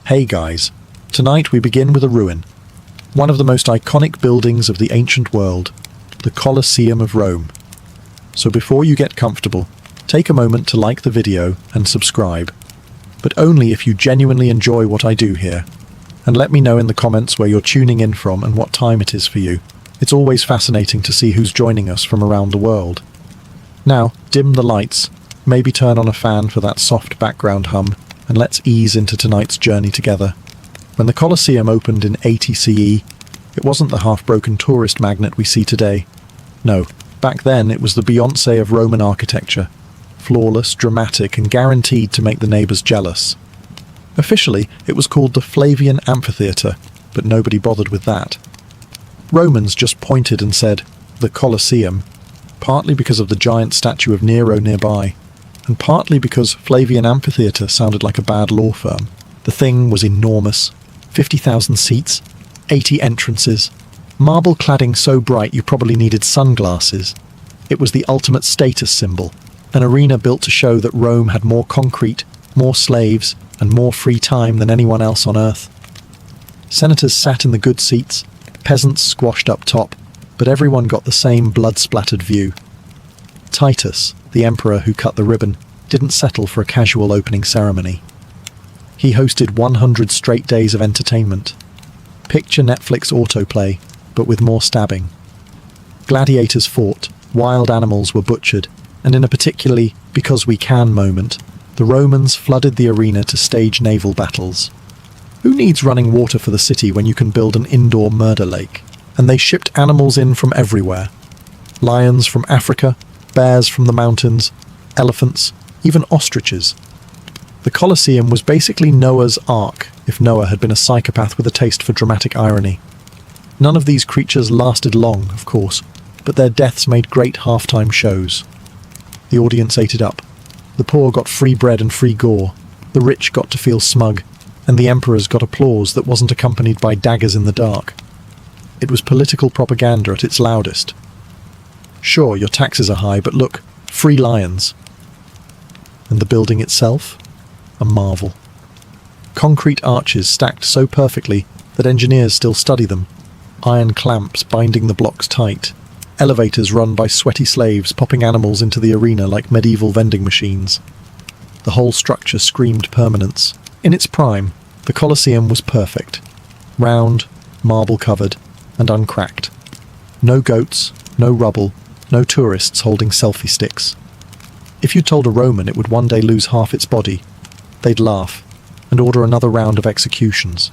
Hey guys, tonight we begin with a ruin. One of the most iconic buildings of the ancient world, the Colosseum of Rome. So before you get comfortable, take a moment to like the video and subscribe. But only if you genuinely enjoy what I do here. And let me know in the comments where you're tuning in from and what time it is for you. It's always fascinating to see who's joining us from around the world. Now, dim the lights, maybe turn on a fan for that soft background hum, and let's ease into tonight's journey together. When the Colosseum opened in 80 CE, it wasn't the half-broken tourist magnet we see today. No, back then it was the Beyoncé of Roman architecture. Flawless, dramatic, and guaranteed to make the neighbours jealous. Officially, it was called the Flavian Amphitheatre, but nobody bothered with that. Romans just pointed and said, the Colosseum, partly because of the giant statue of Nero nearby, and partly because Flavian Amphitheatre sounded like a bad law firm. The thing was enormous. 50,000 seats, 80 entrances, marble cladding so bright you probably needed sunglasses. It was the ultimate status symbol, an arena built to show that Rome had more concrete, more slaves, and more free time than anyone else on earth. Senators sat in the good seats, peasants squashed up top, but everyone got the same blood-splattered view. Titus, the emperor who cut the ribbon, didn't settle for a casual opening ceremony. He hosted 100 straight days of entertainment. Picture Netflix autoplay, but with more stabbing. Gladiators fought, wild animals were butchered, and in a particularly because we can moment, the Romans flooded the arena to stage naval battles. Who needs running water for the city when you can build an indoor murder lake? And they shipped animals in from everywhere. Lions from Africa, bears from the mountains, elephants, even ostriches. The Colosseum was basically Noah's Ark, if Noah had been a psychopath with a taste for dramatic irony. None of these creatures lasted long, of course, but their deaths made great halftime shows. The audience ate it up. The poor got free bread and free gore, the rich got to feel smug, and the emperors got applause that wasn't accompanied by daggers in the dark. It was political propaganda at its loudest. Sure, your taxes are high, but look, free lions. And the building itself? A marvel. Concrete arches stacked so perfectly that engineers still study them. Iron clamps binding the blocks tight. Elevators run by sweaty slaves popping animals into the arena like medieval vending machines. The whole structure screamed permanence. In its prime, the Colosseum was perfect. Round, marble-covered, and uncracked. No goats, no rubble, no tourists holding selfie sticks. If you told a Roman it would one day lose half its body, they'd laugh and order another round of executions.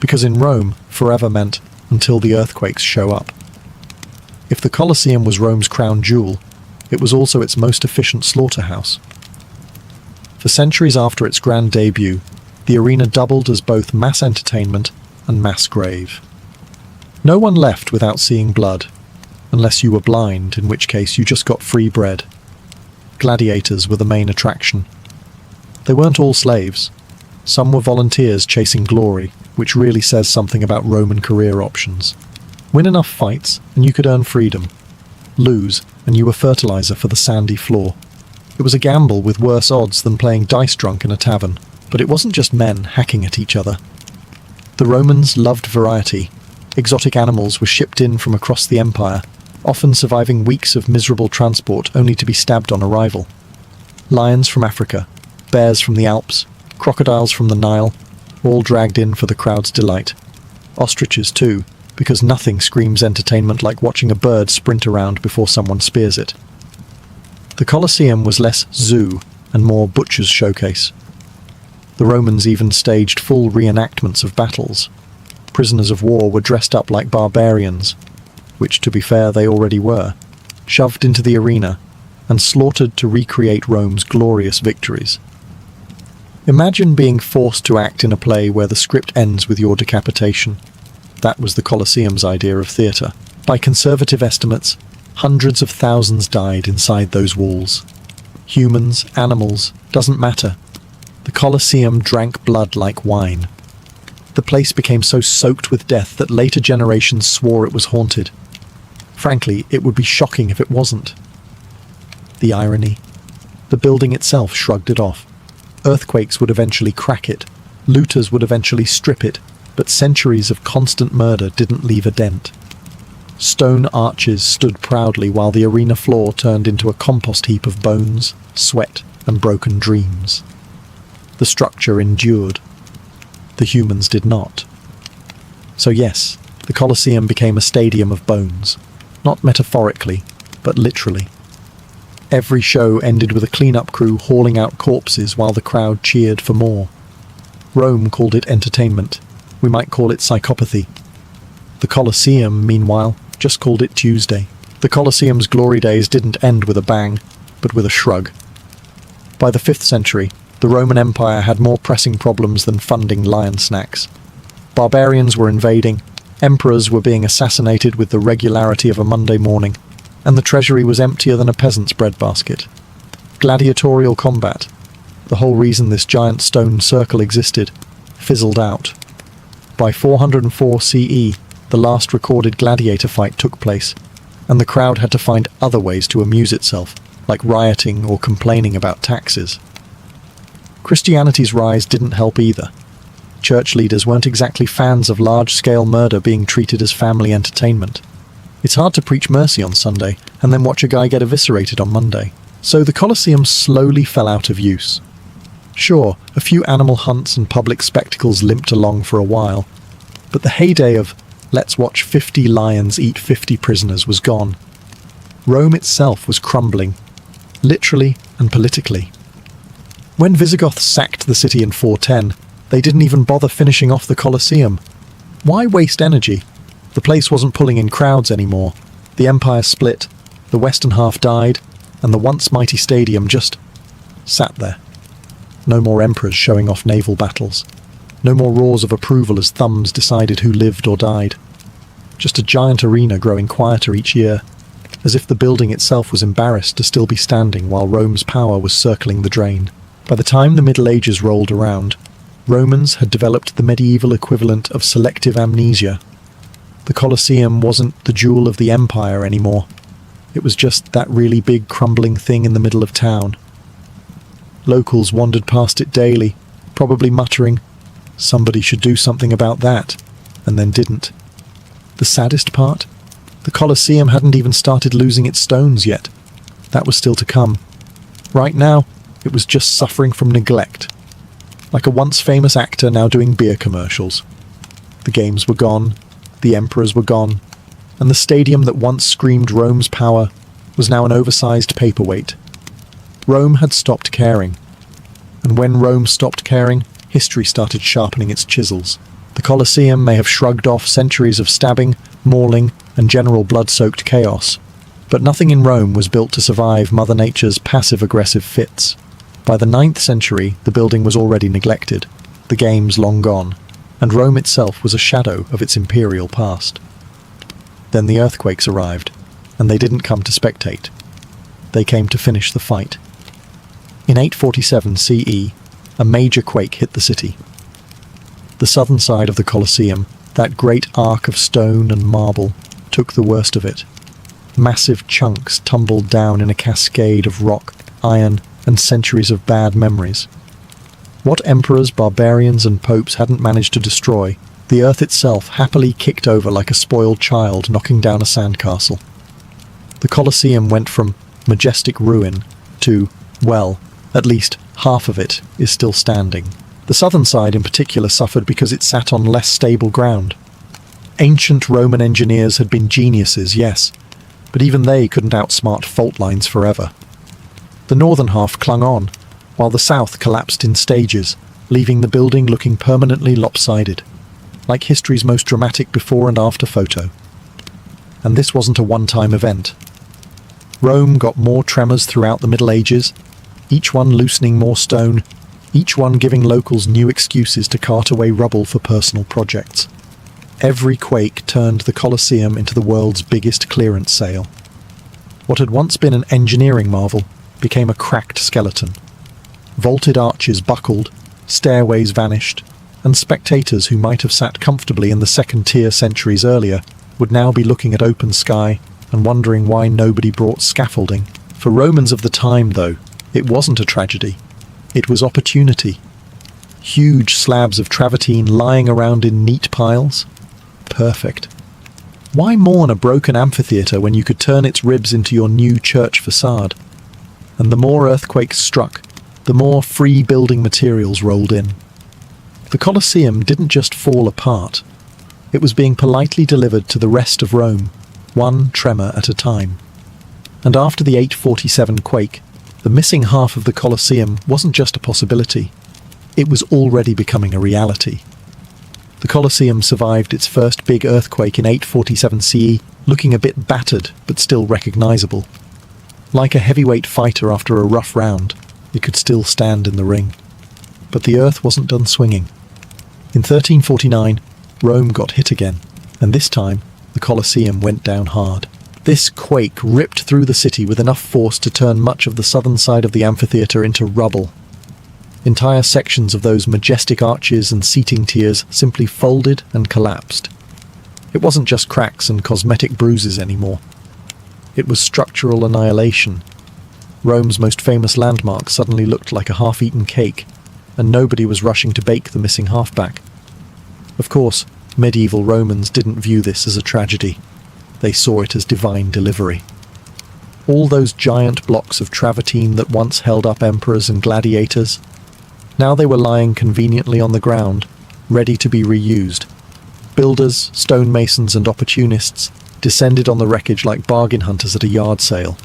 Because in Rome, forever meant until the earthquakes show up. If the Colosseum was Rome's crown jewel, it was also its most efficient slaughterhouse. For centuries after its grand debut, the arena doubled as both mass entertainment and mass grave. No one left without seeing blood, unless you were blind, in which case you just got free bread. Gladiators were the main attraction. They weren't all slaves. Some were volunteers chasing glory, which really says something about Roman career options. Win enough fights, and you could earn freedom. Lose, and you were fertilizer for the sandy floor. It was a gamble with worse odds than playing dice drunk in a tavern, but it wasn't just men hacking at each other. The Romans loved variety. Exotic animals were shipped in from across the empire, often surviving weeks of miserable transport only to be stabbed on arrival. Lions from Africa, bears from the Alps, crocodiles from the Nile, all dragged in for the crowd's delight. Ostriches too, because nothing screams entertainment like watching a bird sprint around before someone spears it. The Colosseum was less zoo and more butcher's showcase. The Romans even staged full reenactments of battles. Prisoners of war were dressed up like barbarians, which, to be fair, they already were, shoved into the arena and slaughtered to recreate Rome's glorious victories. Imagine being forced to act in a play where the script ends with your decapitation. That was the Colosseum's idea of theatre. By conservative estimates, hundreds of thousands died inside those walls. Humans, animals, doesn't matter. The Colosseum drank blood like wine. The place became so soaked with death that later generations swore it was haunted. Frankly, it would be shocking if it wasn't. The irony. The building itself shrugged it off. Earthquakes would eventually crack it, Looters would eventually strip it, but centuries of constant murder didn't leave a dent. Stone arches stood proudly while the arena floor turned into a compost heap of bones, sweat, and broken dreams. The structure endured. The humans did not. So yes, the Colosseum became a stadium of bones, not metaphorically, but literally. Every show ended with a cleanup crew hauling out corpses while the crowd cheered for more. Rome called it entertainment. We might call it psychopathy. The Colosseum, meanwhile, just called it Tuesday. The Colosseum's glory days didn't end with a bang, but with a shrug. By the 5th century, the Roman Empire had more pressing problems than funding lion snacks. Barbarians were invading, emperors were being assassinated with the regularity of a Monday morning, and the treasury was emptier than a peasant's breadbasket. Gladiatorial combat, the whole reason this giant stone circle existed, fizzled out. By 404 CE, the last recorded gladiator fight took place, and the crowd had to find other ways to amuse itself, like rioting or complaining about taxes. Christianity's rise didn't help either. Church leaders weren't exactly fans of large-scale murder being treated as family entertainment. It's hard to preach mercy on Sunday and then watch a guy get eviscerated on Monday. So the Colosseum slowly fell out of use. Sure, a few animal hunts and public spectacles limped along for a while, but the heyday of "let's watch 50 lions eat 50 prisoners" was gone. Rome itself was crumbling, literally and politically. When Visigoths sacked the city in 410, they didn't even bother finishing off the Colosseum. Why waste energy? The place wasn't pulling in crowds anymore. The empire split, the western half died, and the once mighty stadium just sat there. No more emperors showing off naval battles. No more roars of approval as thumbs decided who lived or died. Just a giant arena growing quieter each year, as if the building itself was embarrassed to still be standing while Rome's power was circling the drain. By the time the Middle Ages rolled around, Romans had developed the medieval equivalent of selective amnesia. The Colosseum wasn't the jewel of the empire anymore. It was just that really big crumbling thing in the middle of town. Locals wandered past it daily, probably muttering, "Somebody should do something about that," and then didn't. The saddest part? The Colosseum hadn't even started losing its stones yet. That was still to come. Right now, it was just suffering from neglect. Like a once famous actor now doing beer commercials. The games were gone, the emperors were gone, and the stadium that once screamed Rome's power was now an oversized paperweight. Rome had stopped caring. And when Rome stopped caring, history started sharpening its chisels. The Colosseum may have shrugged off centuries of stabbing, mauling, and general blood-soaked chaos, but nothing in Rome was built to survive Mother Nature's passive-aggressive fits. By the 9th century, the building was already neglected, the games long gone, and Rome itself was a shadow of its imperial past. Then the earthquakes arrived, and they didn't come to spectate. They came to finish the fight. In 847 CE, a major quake hit the city. The southern side of the Colosseum, that great arc of stone and marble, took the worst of it. Massive chunks tumbled down in a cascade of rock, iron, and centuries of bad memories. What emperors, barbarians, and popes hadn't managed to destroy, the earth itself happily kicked over like a spoiled child knocking down a sandcastle. The Colosseum went from majestic ruin to, well, at least half of it is still standing. The southern side in particular suffered because it sat on less stable ground. Ancient Roman engineers had been geniuses, yes, but even they couldn't outsmart fault lines forever. The northern half clung on, while the south collapsed in stages, leaving the building looking permanently lopsided, like history's most dramatic before and after photo. And this wasn't a one-time event. Rome got more tremors throughout the Middle Ages, each one loosening more stone, each one giving locals new excuses to cart away rubble for personal projects. Every quake turned the Colosseum into the world's biggest clearance sale. What had once been an engineering marvel became a cracked skeleton. Vaulted arches buckled, stairways vanished, and spectators who might have sat comfortably in the second tier centuries earlier would now be looking at open sky and wondering why nobody brought scaffolding. For Romans of the time, though, it wasn't a tragedy. It was opportunity. Huge slabs of travertine lying around in neat piles? Perfect. Why mourn a broken amphitheatre when you could turn its ribs into your new church facade? And the more earthquakes struck, the more free building materials rolled in. The Colosseum didn't just fall apart. It was being politely delivered to the rest of Rome, one tremor at a time. And after the 847 quake, the missing half of the Colosseum wasn't just a possibility. It was already becoming a reality. The Colosseum survived its first big earthquake in 847 CE, looking a bit battered but still recognizable. Like a heavyweight fighter after a rough round, it could still stand in the ring. But the earth wasn't done swinging. In 1349, Rome got hit again, and this time, the Colosseum went down hard. This quake ripped through the city with enough force to turn much of the southern side of the amphitheatre into rubble. Entire sections of those majestic arches and seating tiers simply folded and collapsed. It wasn't just cracks and cosmetic bruises anymore. It was structural annihilation. Rome's most famous landmark suddenly looked like a half-eaten cake, and nobody was rushing to bake the missing half back. Of course, medieval Romans didn't view this as a tragedy. They saw it as divine delivery. All those giant blocks of travertine that once held up emperors and gladiators, now they were lying conveniently on the ground, ready to be reused. Builders, stonemasons and opportunists descended on the wreckage like bargain hunters at a yard sale.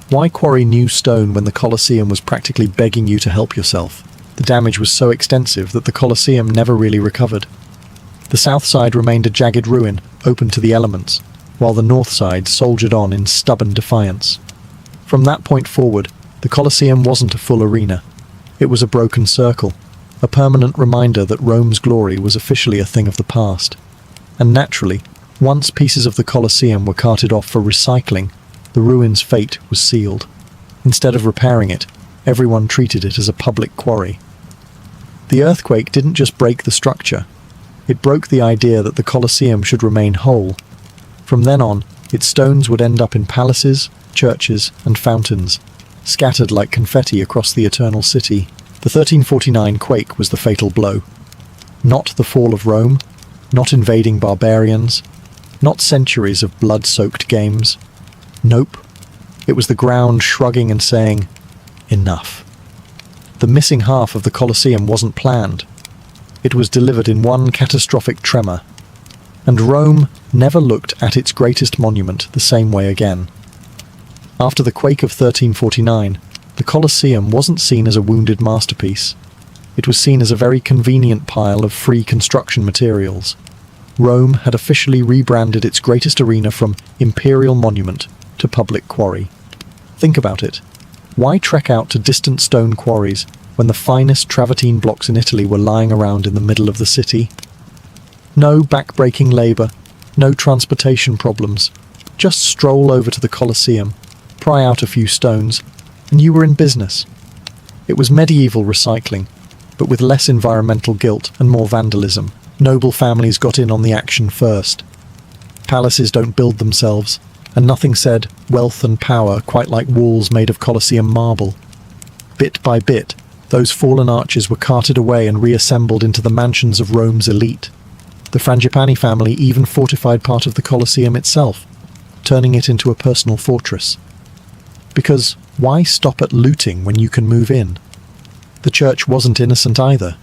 Why quarry new stone when the Colosseum was practically begging you to help yourself? The damage was so extensive that the Colosseum never really recovered. The south side remained a jagged ruin, open to the elements, while the north side soldiered on in stubborn defiance. From that point forward, the Colosseum wasn't a full arena. It was a broken circle, a permanent reminder that Rome's glory was officially a thing of the past. And naturally, once pieces of the Colosseum were carted off for recycling, the ruin's fate was sealed. Instead of repairing it, everyone treated it as a public quarry. The earthquake didn't just break the structure. It broke the idea that the Colosseum should remain whole. From then on, its stones would end up in palaces, churches, and fountains, scattered like confetti across the eternal city. The 1349 quake was the fatal blow. Not the fall of Rome, not invading barbarians, not centuries of blood-soaked games. Nope. It was the ground shrugging and saying, enough. The missing half of the Colosseum wasn't planned. It was delivered in one catastrophic tremor. And Rome never looked at its greatest monument the same way again. After the quake of 1349, the Colosseum wasn't seen as a wounded masterpiece. It was seen as a very convenient pile of free construction materials. Rome had officially rebranded its greatest arena from imperial monument to public quarry. Think about it. Why trek out to distant stone quarries when the finest travertine blocks in Italy were lying around in the middle of the city? No back-breaking labour, no transportation problems. Just stroll over to the Colosseum, pry out a few stones, and you were in business. It was medieval recycling, but with less environmental guilt and more vandalism. Noble families got in on the action first. Palaces don't build themselves, and nothing said wealth and power quite like walls made of Colosseum marble. Bit by bit, those fallen arches were carted away and reassembled into the mansions of Rome's elite. The Frangipani family even fortified part of the Colosseum itself, turning it into a personal fortress. Because why stop at looting when you can move in? The church wasn't innocent either.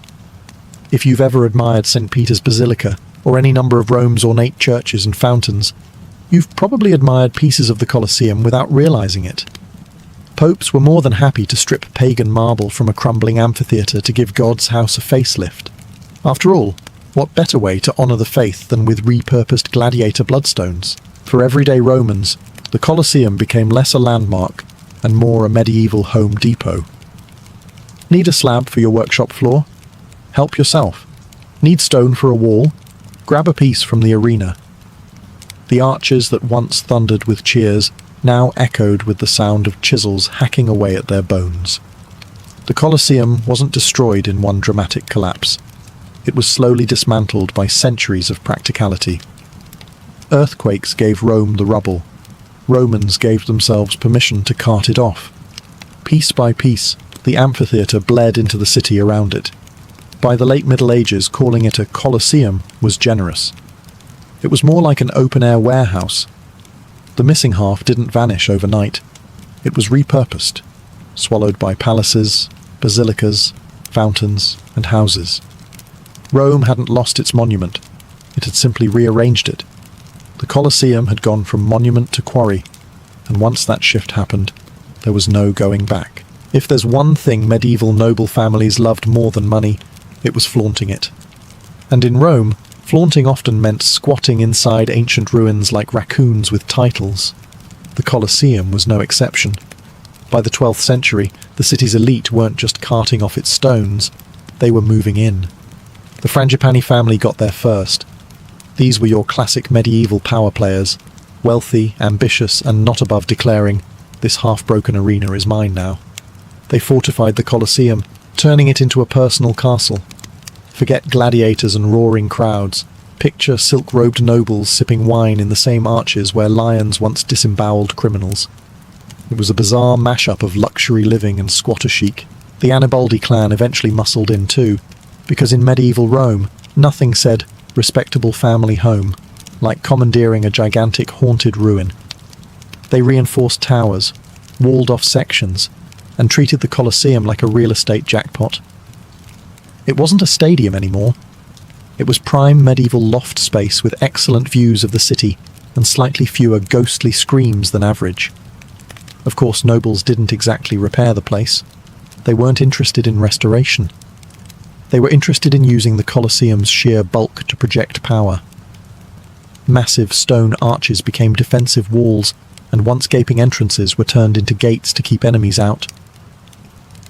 If you've ever admired St. Peter's Basilica, or any number of Rome's ornate churches and fountains, you've probably admired pieces of the Colosseum without realizing it. Popes were more than happy to strip pagan marble from a crumbling amphitheatre to give God's house a facelift. After all, what better way to honour the faith than with repurposed gladiator bloodstones? For everyday Romans, the Colosseum became less a landmark and more a medieval Home Depot. Need a slab for your workshop floor? Help yourself. Need stone for a wall? Grab a piece from the arena. The arches that once thundered with cheers now echoed with the sound of chisels hacking away at their bones. The Colosseum wasn't destroyed in one dramatic collapse. It was slowly dismantled by centuries of practicality. Earthquakes gave Rome the rubble. Romans gave themselves permission to cart it off. Piece by piece, the amphitheatre bled into the city around it. By the late Middle Ages, calling it a Colosseum was generous. It was more like an open-air warehouse. The missing half didn't vanish overnight. It was repurposed, swallowed by palaces, basilicas, fountains, and houses. Rome hadn't lost its monument. It had simply rearranged it. The Colosseum had gone from monument to quarry, and once that shift happened, there was no going back. If there's one thing medieval noble families loved more than money, it was flaunting it. And in Rome, flaunting often meant squatting inside ancient ruins like raccoons with titles. The Colosseum was no exception. By the 12th century, the city's elite weren't just carting off its stones, they were moving in. The Frangipani family got there first. These were your classic medieval power players, wealthy, ambitious, and not above declaring, "This half-broken arena is mine now." They fortified the Colosseum, turning it into a personal castle. Forget gladiators and roaring crowds. Picture silk-robed nobles sipping wine in the same arches where lions once disemboweled criminals. It was a bizarre mashup of luxury living and squatter chic. The Annibaldi clan eventually muscled in too, because in medieval Rome, nothing said respectable family home like commandeering a gigantic haunted ruin. They reinforced towers, walled off sections, and treated the Colosseum like a real estate jackpot. It wasn't a stadium anymore. It was prime medieval loft space with excellent views of the city and slightly fewer ghostly screams than average. Of course, nobles didn't exactly repair the place. They weren't interested in restoration. They were interested in using the Colosseum's sheer bulk to project power. Massive stone arches became defensive walls, and once gaping entrances were turned into gates to keep enemies out.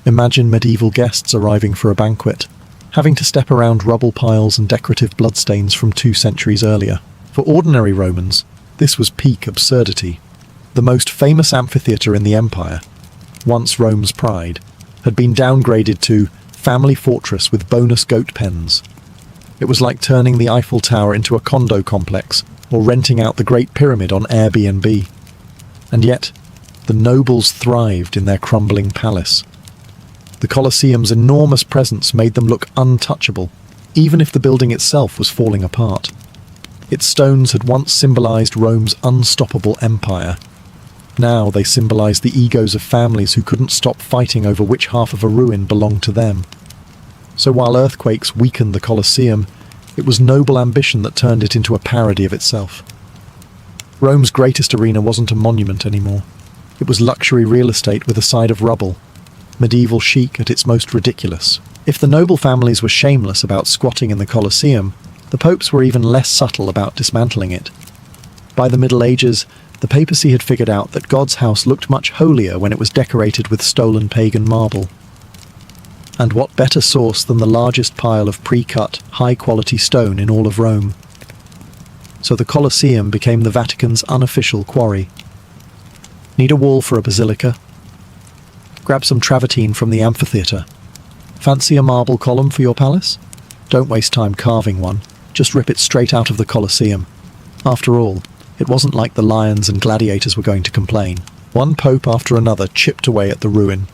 Imagine medieval guests arriving for a banquet, having to step around rubble piles and decorative bloodstains from 2 centuries earlier. For ordinary Romans, this was peak absurdity. The most famous amphitheatre in the empire, once Rome's pride, had been downgraded to family fortress with bonus goat pens. It was like turning the Eiffel Tower into a condo complex or renting out the Great Pyramid on Airbnb. And yet, the nobles thrived in their crumbling palace. The Colosseum's enormous presence made them look untouchable, even if the building itself was falling apart. Its stones had once symbolized Rome's unstoppable empire. Now they symbolized the egos of families who couldn't stop fighting over which half of a ruin belonged to them. So while earthquakes weakened the Colosseum, it was noble ambition that turned it into a parody of itself. Rome's greatest arena wasn't a monument anymore. It was luxury real estate with a side of rubble, medieval chic at its most ridiculous. If the noble families were shameless about squatting in the Colosseum, the popes were even less subtle about dismantling it. By the Middle Ages, the papacy had figured out that God's house looked much holier when it was decorated with stolen pagan marble. And what better source than the largest pile of pre-cut, high-quality stone in all of Rome? So the Colosseum became the Vatican's unofficial quarry. Need a wall for a basilica? Grab some travertine from the amphitheatre. Fancy a marble column for your palace? Don't waste time carving one. Just rip it straight out of the Colosseum. After all, it wasn't like the lions and gladiators were going to complain. One pope after another chipped away at the ruin.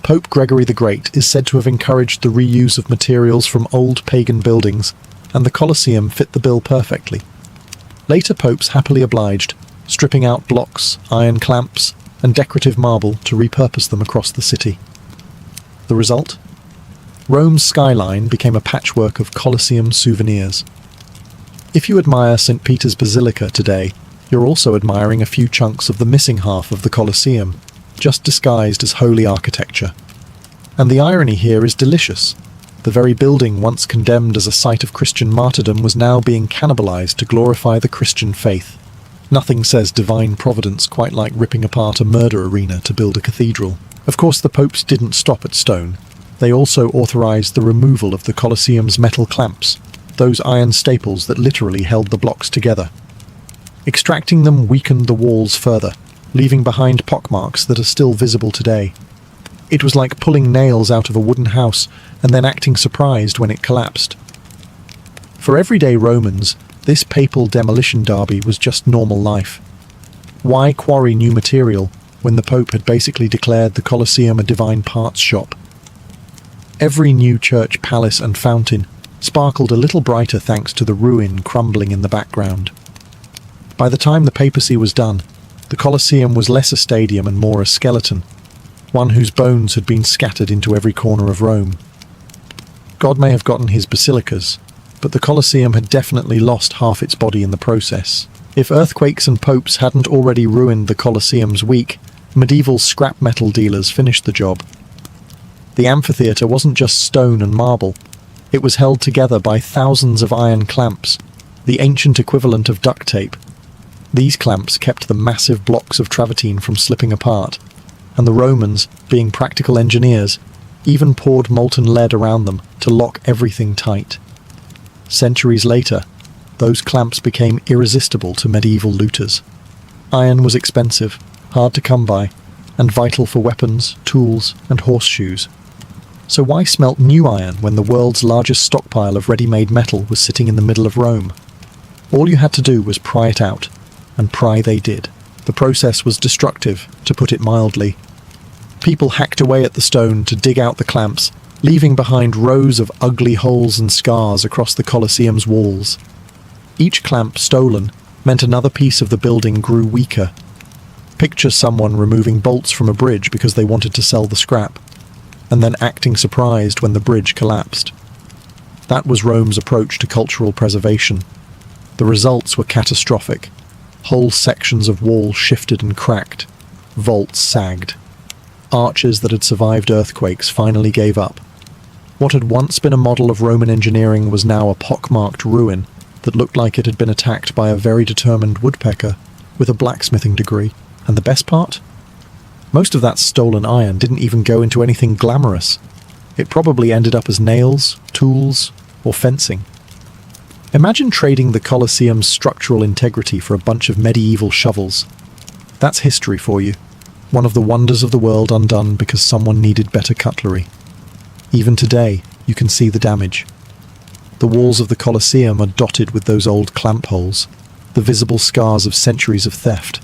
Pope Gregory the Great is said to have encouraged the reuse of materials from old pagan buildings, and the Colosseum fit the bill perfectly. Later popes happily obliged, stripping out blocks, iron clamps, and decorative marble to repurpose them across the city. The result? Rome's skyline became a patchwork of Colosseum souvenirs. If you admire St. Peter's Basilica today, you're also admiring a few chunks of the missing half of the Colosseum, just disguised as holy architecture. And the irony here is delicious. The very building once condemned as a site of Christian martyrdom was now being cannibalized to glorify the Christian faith. Nothing says divine providence quite like ripping apart a murder arena to build a cathedral. Of course, the popes didn't stop at stone. They also authorized the removal of the Colosseum's metal clamps, those iron staples that literally held the blocks together. Extracting them weakened the walls further, leaving behind pockmarks that are still visible today. It was like pulling nails out of a wooden house and then acting surprised when it collapsed. For everyday Romans, this papal demolition derby was just normal life. Why quarry new material when the Pope had basically declared the Colosseum a divine parts shop? Every new church, palace and fountain sparkled a little brighter thanks to the ruin crumbling in the background. By the time the papacy was done, the Colosseum was less a stadium and more a skeleton, one whose bones had been scattered into every corner of Rome. God may have gotten his basilicas, but the Colosseum had definitely lost half its body in the process. If earthquakes and popes hadn't already ruined the Colosseum's week, medieval scrap metal dealers finished the job. The amphitheatre wasn't just stone and marble. It was held together by thousands of iron clamps, the ancient equivalent of duct tape. These clamps kept the massive blocks of travertine from slipping apart, and the Romans, being practical engineers, even poured molten lead around them to lock everything tight. Centuries later, those clamps became irresistible to medieval looters. Iron was expensive, hard to come by, and vital for weapons, tools, and horseshoes. So why smelt new iron when the world's largest stockpile of ready-made metal was sitting in the middle of Rome? All you had to do was pry it out, and pry they did. The process was destructive, to put it mildly. People hacked away at the stone to dig out the clamps, leaving behind rows of ugly holes and scars across the Colosseum's walls. Each clamp stolen meant another piece of the building grew weaker. Picture someone removing bolts from a bridge because they wanted to sell the scrap, and then acting surprised when the bridge collapsed. That was Rome's approach to cultural preservation. The results were catastrophic. Whole sections of wall shifted and cracked. Vaults sagged. Arches that had survived earthquakes finally gave up. What had once been a model of Roman engineering was now a pockmarked ruin that looked like it had been attacked by a very determined woodpecker with a blacksmithing degree. And the best part? Most of that stolen iron didn't even go into anything glamorous. It probably ended up as nails, tools, or fencing. Imagine trading the Colosseum's structural integrity for a bunch of medieval shovels. That's history for you. One of the wonders of the world undone because someone needed better cutlery. Even today, you can see the damage. The walls of the Colosseum are dotted with those old clamp holes, the visible scars of centuries of theft.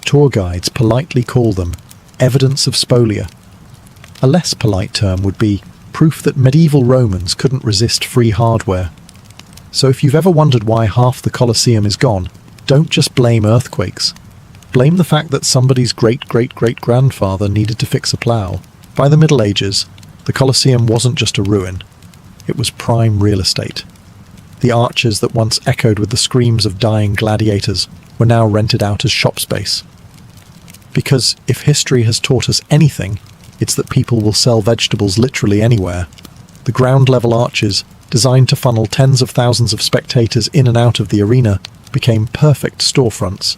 Tour guides politely call them evidence of spolia. A less polite term would be proof that medieval Romans couldn't resist free hardware. So if you've ever wondered why half the Colosseum is gone, don't just blame earthquakes. Blame the fact that somebody's great-great-great-grandfather needed to fix a plough. By the Middle Ages, the Colosseum wasn't just a ruin. It was prime real estate. The arches that once echoed with the screams of dying gladiators were now rented out as shop space. Because if history has taught us anything, it's that people will sell vegetables literally anywhere. The ground-level arches, designed to funnel tens of thousands of spectators in and out of the arena, became perfect storefronts.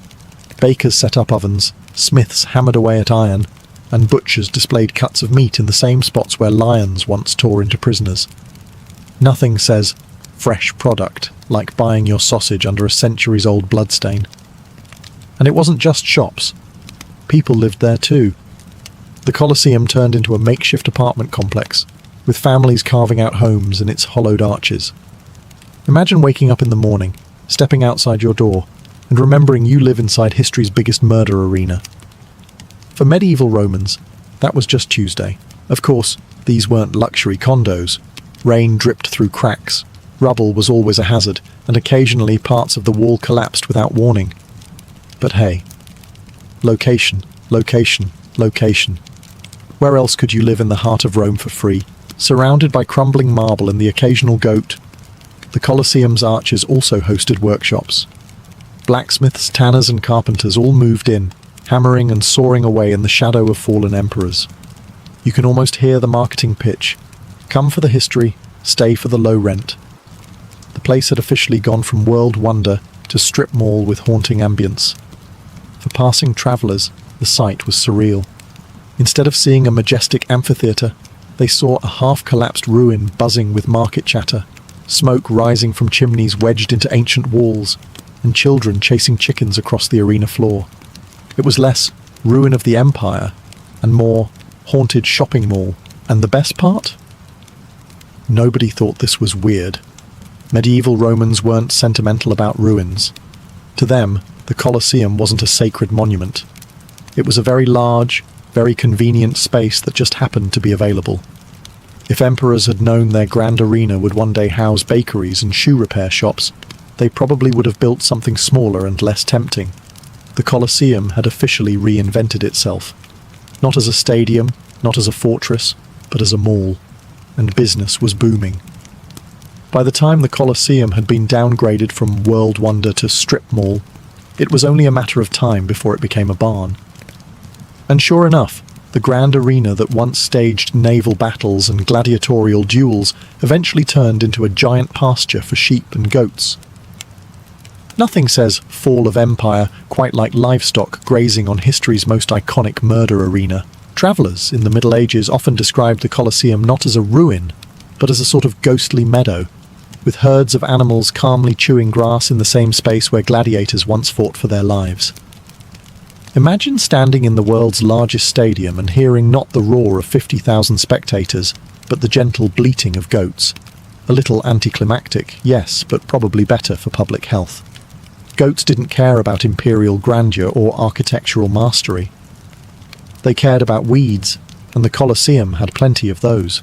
Bakers set up ovens, smiths hammered away at iron, and butchers displayed cuts of meat in the same spots where lions once tore into prisoners. Nothing says fresh product like buying your sausage under a centuries-old bloodstain. And it wasn't just shops. People lived there too. The Colosseum turned into a makeshift apartment complex, with families carving out homes in its hollowed arches. Imagine waking up in the morning, stepping outside your door, and remembering you live inside history's biggest murder arena. For medieval Romans, that was just Tuesday. Of course, these weren't luxury condos. Rain dripped through cracks, rubble was always a hazard, and occasionally parts of the wall collapsed without warning. But hey, location, location, location. Where else could you live in the heart of Rome for free, surrounded by crumbling marble and the occasional goat? The Colosseum's arches also hosted workshops. Blacksmiths, tanners and carpenters all moved in, hammering and sawing away in the shadow of fallen emperors. You can almost hear the marketing pitch. Come for the history, stay for the low rent. The place had officially gone from world wonder to strip mall with haunting ambience. For passing travellers, the sight was surreal. Instead of seeing a majestic amphitheatre, they saw a half-collapsed ruin buzzing with market chatter, smoke rising from chimneys wedged into ancient walls, and children chasing chickens across the arena floor. It was less ruin of the empire and more haunted shopping mall. And the best part? Nobody thought this was weird. Medieval Romans weren't sentimental about ruins. To them, the Colosseum wasn't a sacred monument. It was a very large, very convenient space that just happened to be available. If emperors had known their grand arena would one day house bakeries and shoe repair shops, they probably would have built something smaller and less tempting. The Colosseum had officially reinvented itself. Not as a stadium, not as a fortress, but as a mall. And business was booming. By the time the Colosseum had been downgraded from world wonder to strip mall, it was only a matter of time before it became a barn. And sure enough, the grand arena that once staged naval battles and gladiatorial duels eventually turned into a giant pasture for sheep and goats. Nothing says fall of empire quite like livestock grazing on history's most iconic murder arena. Travellers in the Middle Ages often described the Colosseum not as a ruin, but as a sort of ghostly meadow, with herds of animals calmly chewing grass in the same space where gladiators once fought for their lives. Imagine standing in the world's largest stadium and hearing not the roar of 50,000 spectators, but the gentle bleating of goats. A little anticlimactic, yes, but probably better for public health. Goats didn't care about imperial grandeur or architectural mastery. They cared about weeds, and the Colosseum had plenty of those.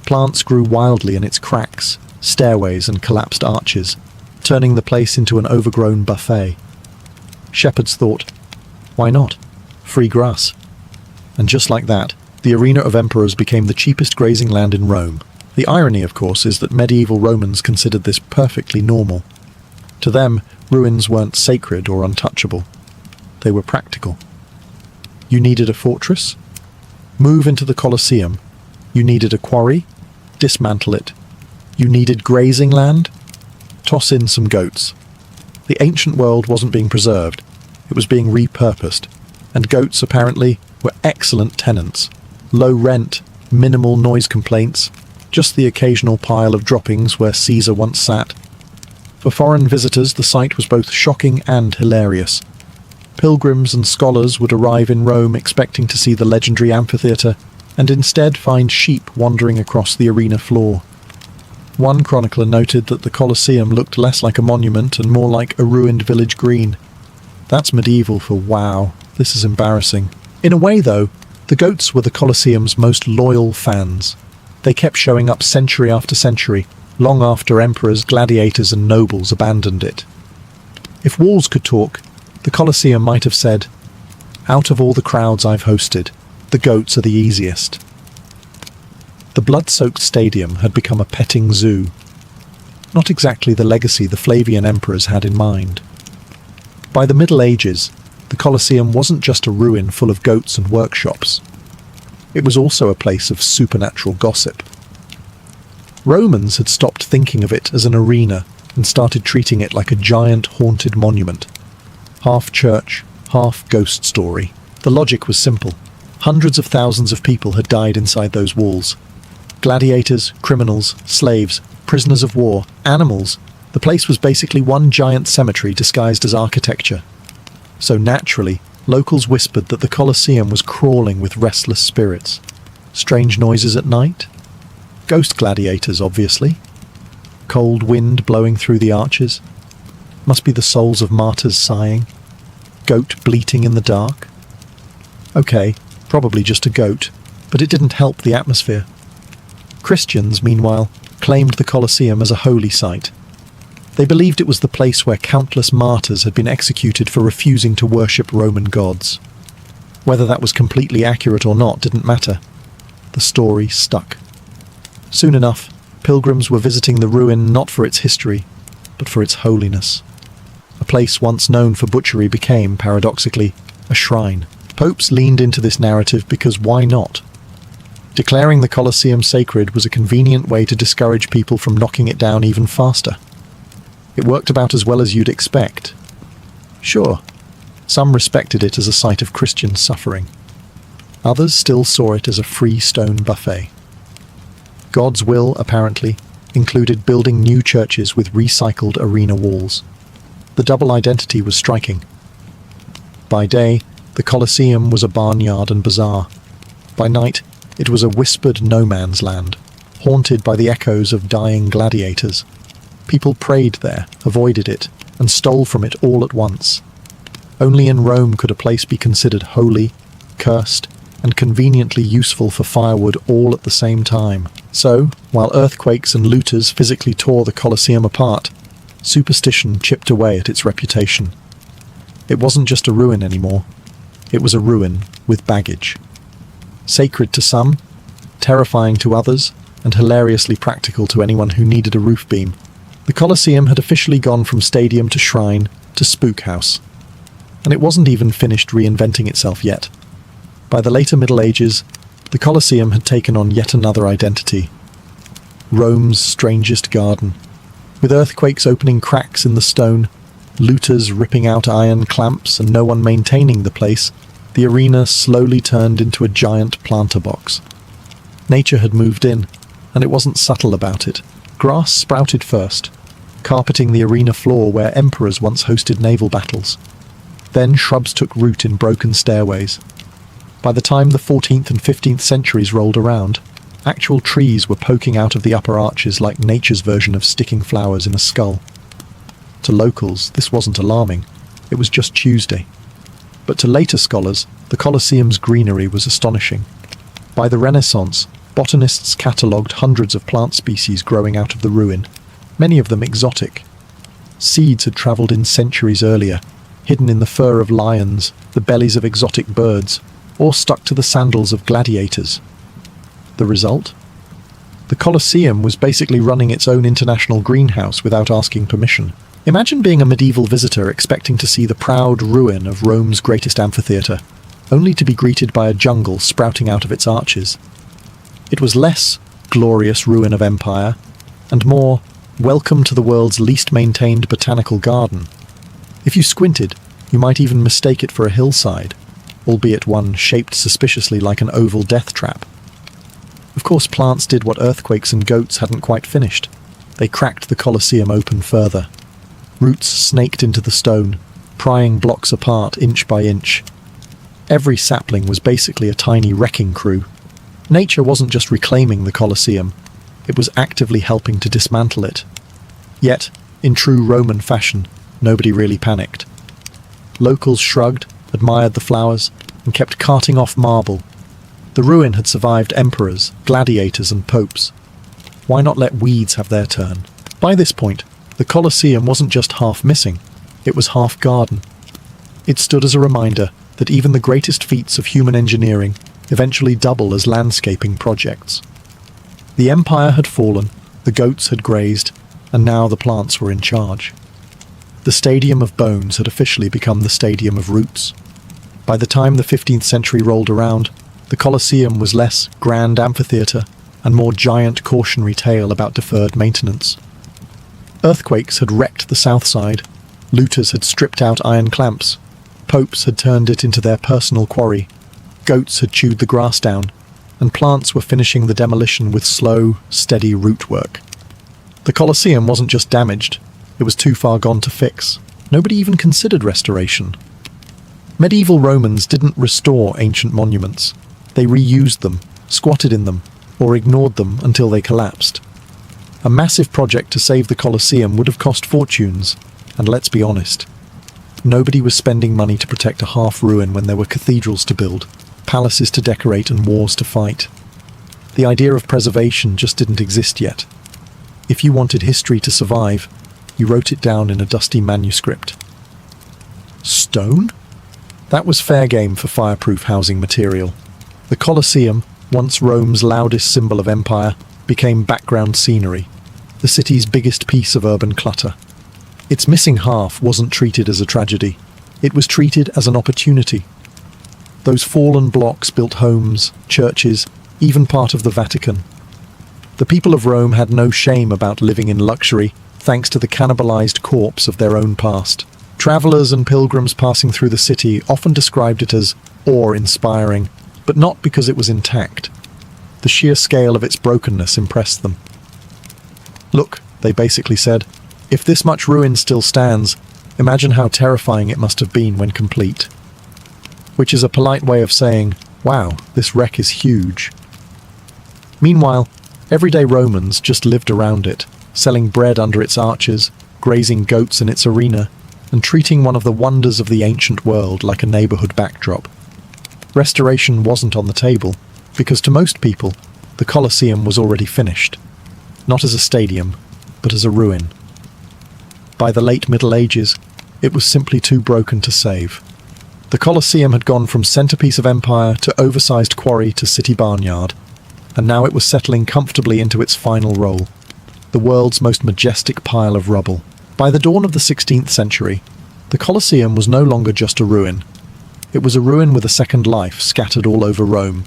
Plants grew wildly in its cracks, stairways and collapsed arches, turning the place into an overgrown buffet. Shepherds thought, why not? Free grass. And just like that, the arena of emperors became the cheapest grazing land in Rome. The irony, of course, is that medieval Romans considered this perfectly normal. To them, ruins weren't sacred or untouchable. They were practical. You needed a fortress? Move into the Colosseum. You needed a quarry? Dismantle it. You needed grazing land? Toss in some goats. The ancient world wasn't being preserved, it was being repurposed, and goats apparently were excellent tenants. Low rent, minimal noise complaints, just the occasional pile of droppings where Caesar once sat. For foreign visitors, the sight was both shocking and hilarious. Pilgrims and scholars would arrive in Rome expecting to see the legendary amphitheatre, and instead find sheep wandering across the arena floor. One chronicler noted that the Colosseum looked less like a monument and more like a ruined village green. That's medieval for wow, this is embarrassing. In a way, though, the goats were the Colosseum's most loyal fans. They kept showing up century after century, long after emperors, gladiators and nobles abandoned it. If walls could talk, the Colosseum might have said, "Out of all the crowds I've hosted, the goats are the easiest." The blood-soaked stadium had become a petting zoo. Not exactly the legacy the Flavian emperors had in mind. By the Middle Ages, the Colosseum wasn't just a ruin full of goats and workshops. It was also a place of supernatural gossip. Romans had stopped thinking of it as an arena and started treating it like a giant haunted monument. Half church, half ghost story. The logic was simple. Hundreds of thousands of people had died inside those walls. Gladiators, criminals, slaves, prisoners of war, animals. The place was basically one giant cemetery disguised as architecture. So naturally, locals whispered that the Colosseum was crawling with restless spirits. Strange noises at night? Ghost gladiators, obviously. Cold wind blowing through the arches? Must be the souls of martyrs sighing. Goat bleating in the dark? Okay, probably just a goat, but it didn't help the atmosphere. Christians, meanwhile, claimed the Colosseum as a holy site. They believed it was the place where countless martyrs had been executed for refusing to worship Roman gods. Whether that was completely accurate or not didn't matter. The story stuck. Soon enough, pilgrims were visiting the ruin not for its history, but for its holiness. A place once known for butchery became, paradoxically, a shrine. Popes leaned into this narrative because why not? Declaring the Colosseum sacred was a convenient way to discourage people from knocking it down even faster. It worked about as well as you'd expect. Sure, some respected it as a site of Christian suffering. Others still saw it as a free stone buffet. God's will, apparently, included building new churches with recycled arena walls. The double identity was striking. By day, the Colosseum was a barnyard and bazaar. By night, it was a whispered no-man's land, haunted by the echoes of dying gladiators. People prayed there, avoided it, and stole from it all at once. Only in Rome could a place be considered holy, cursed, and conveniently useful for firewood all at the same time. So, while earthquakes and looters physically tore the Colosseum apart, superstition chipped away at its reputation. It wasn't just a ruin anymore. It was a ruin with baggage. Sacred to some, terrifying to others, and hilariously practical to anyone who needed a roof beam. The Colosseum had officially gone from stadium to shrine to spook house. And it wasn't even finished reinventing itself yet. By the later Middle Ages, the Colosseum had taken on yet another identity. Rome's strangest garden. With earthquakes opening cracks in the stone, looters ripping out iron clamps and no one maintaining the place, the arena slowly turned into a giant planter box. Nature had moved in, and it wasn't subtle about it. Grass sprouted first, carpeting the arena floor where emperors once hosted naval battles. Then shrubs took root in broken stairways. By the time the 14th and 15th centuries rolled around, actual trees were poking out of the upper arches like nature's version of sticking flowers in a skull. To locals, this wasn't alarming. It was just Tuesday. But to later scholars, the Colosseum's greenery was astonishing. By the Renaissance, botanists catalogued hundreds of plant species growing out of the ruin, many of them exotic. Seeds had travelled in centuries earlier, hidden in the fur of lions, the bellies of exotic birds, or stuck to the sandals of gladiators. The result? The Colosseum was basically running its own international greenhouse without asking permission. Imagine being a medieval visitor expecting to see the proud ruin of Rome's greatest amphitheatre, only to be greeted by a jungle sprouting out of its arches. It was less glorious ruin of empire, and more welcome to the world's least maintained botanical garden. If you squinted, you might even mistake it for a hillside, albeit one shaped suspiciously like an oval death trap. Of course, plants did what earthquakes and goats hadn't quite finished. They cracked the Colosseum open further. Roots snaked into the stone, prying blocks apart inch by inch. Every sapling was basically a tiny wrecking crew. Nature wasn't just reclaiming the Colosseum, it was actively helping to dismantle it. Yet, in true Roman fashion, nobody really panicked. Locals shrugged, admired the flowers, and kept carting off marble. The ruin had survived emperors, gladiators, and popes. Why not let weeds have their turn? By this point, the Colosseum wasn't just half missing, it was half garden. It stood as a reminder that even the greatest feats of human engineering eventually double as landscaping projects. The empire had fallen, the goats had grazed, and now the plants were in charge. The Stadium of Bones had officially become the Stadium of Roots. By the time the 15th century rolled around, the Colosseum was less grand amphitheatre and more giant cautionary tale about deferred maintenance. Earthquakes had wrecked the south side, looters had stripped out iron clamps, popes had turned it into their personal quarry, goats had chewed the grass down, and plants were finishing the demolition with slow, steady root work. The Colosseum wasn't just damaged, it was too far gone to fix. Nobody even considered restoration. Medieval Romans didn't restore ancient monuments. They reused them, squatted in them, or ignored them until they collapsed. A massive project to save the Colosseum would have cost fortunes, and let's be honest, nobody was spending money to protect a half-ruin when there were cathedrals to build, palaces to decorate, and wars to fight. The idea of preservation just didn't exist yet. If you wanted history to survive, you wrote it down in a dusty manuscript. Stone? That was fair game for fireproof housing material. The Colosseum, once Rome's loudest symbol of empire, became background scenery, the city's biggest piece of urban clutter. Its missing half wasn't treated as a tragedy. It was treated as an opportunity. Those fallen blocks built homes, churches, even part of the Vatican. The people of Rome had no shame about living in luxury, thanks to the cannibalized corpse of their own past. Travelers and pilgrims passing through the city often described it as awe-inspiring, but not because it was intact. The sheer scale of its brokenness impressed them. Look, they basically said, if this much ruin still stands, imagine how terrifying it must have been when complete. Which is a polite way of saying, wow, this wreck is huge. Meanwhile, everyday Romans just lived around it, selling bread under its arches, grazing goats in its arena, and treating one of the wonders of the ancient world like a neighborhood backdrop. Restoration wasn't on the table, because to most people, the Colosseum was already finished. Not as a stadium, but as a ruin. By the late Middle Ages, it was simply too broken to save. The Colosseum had gone from centerpiece of empire to oversized quarry to city barnyard, and now it was settling comfortably into its final role, the world's most majestic pile of rubble. By the dawn of the 16th century, the Colosseum was no longer just a ruin. It was a ruin with a second life scattered all over Rome.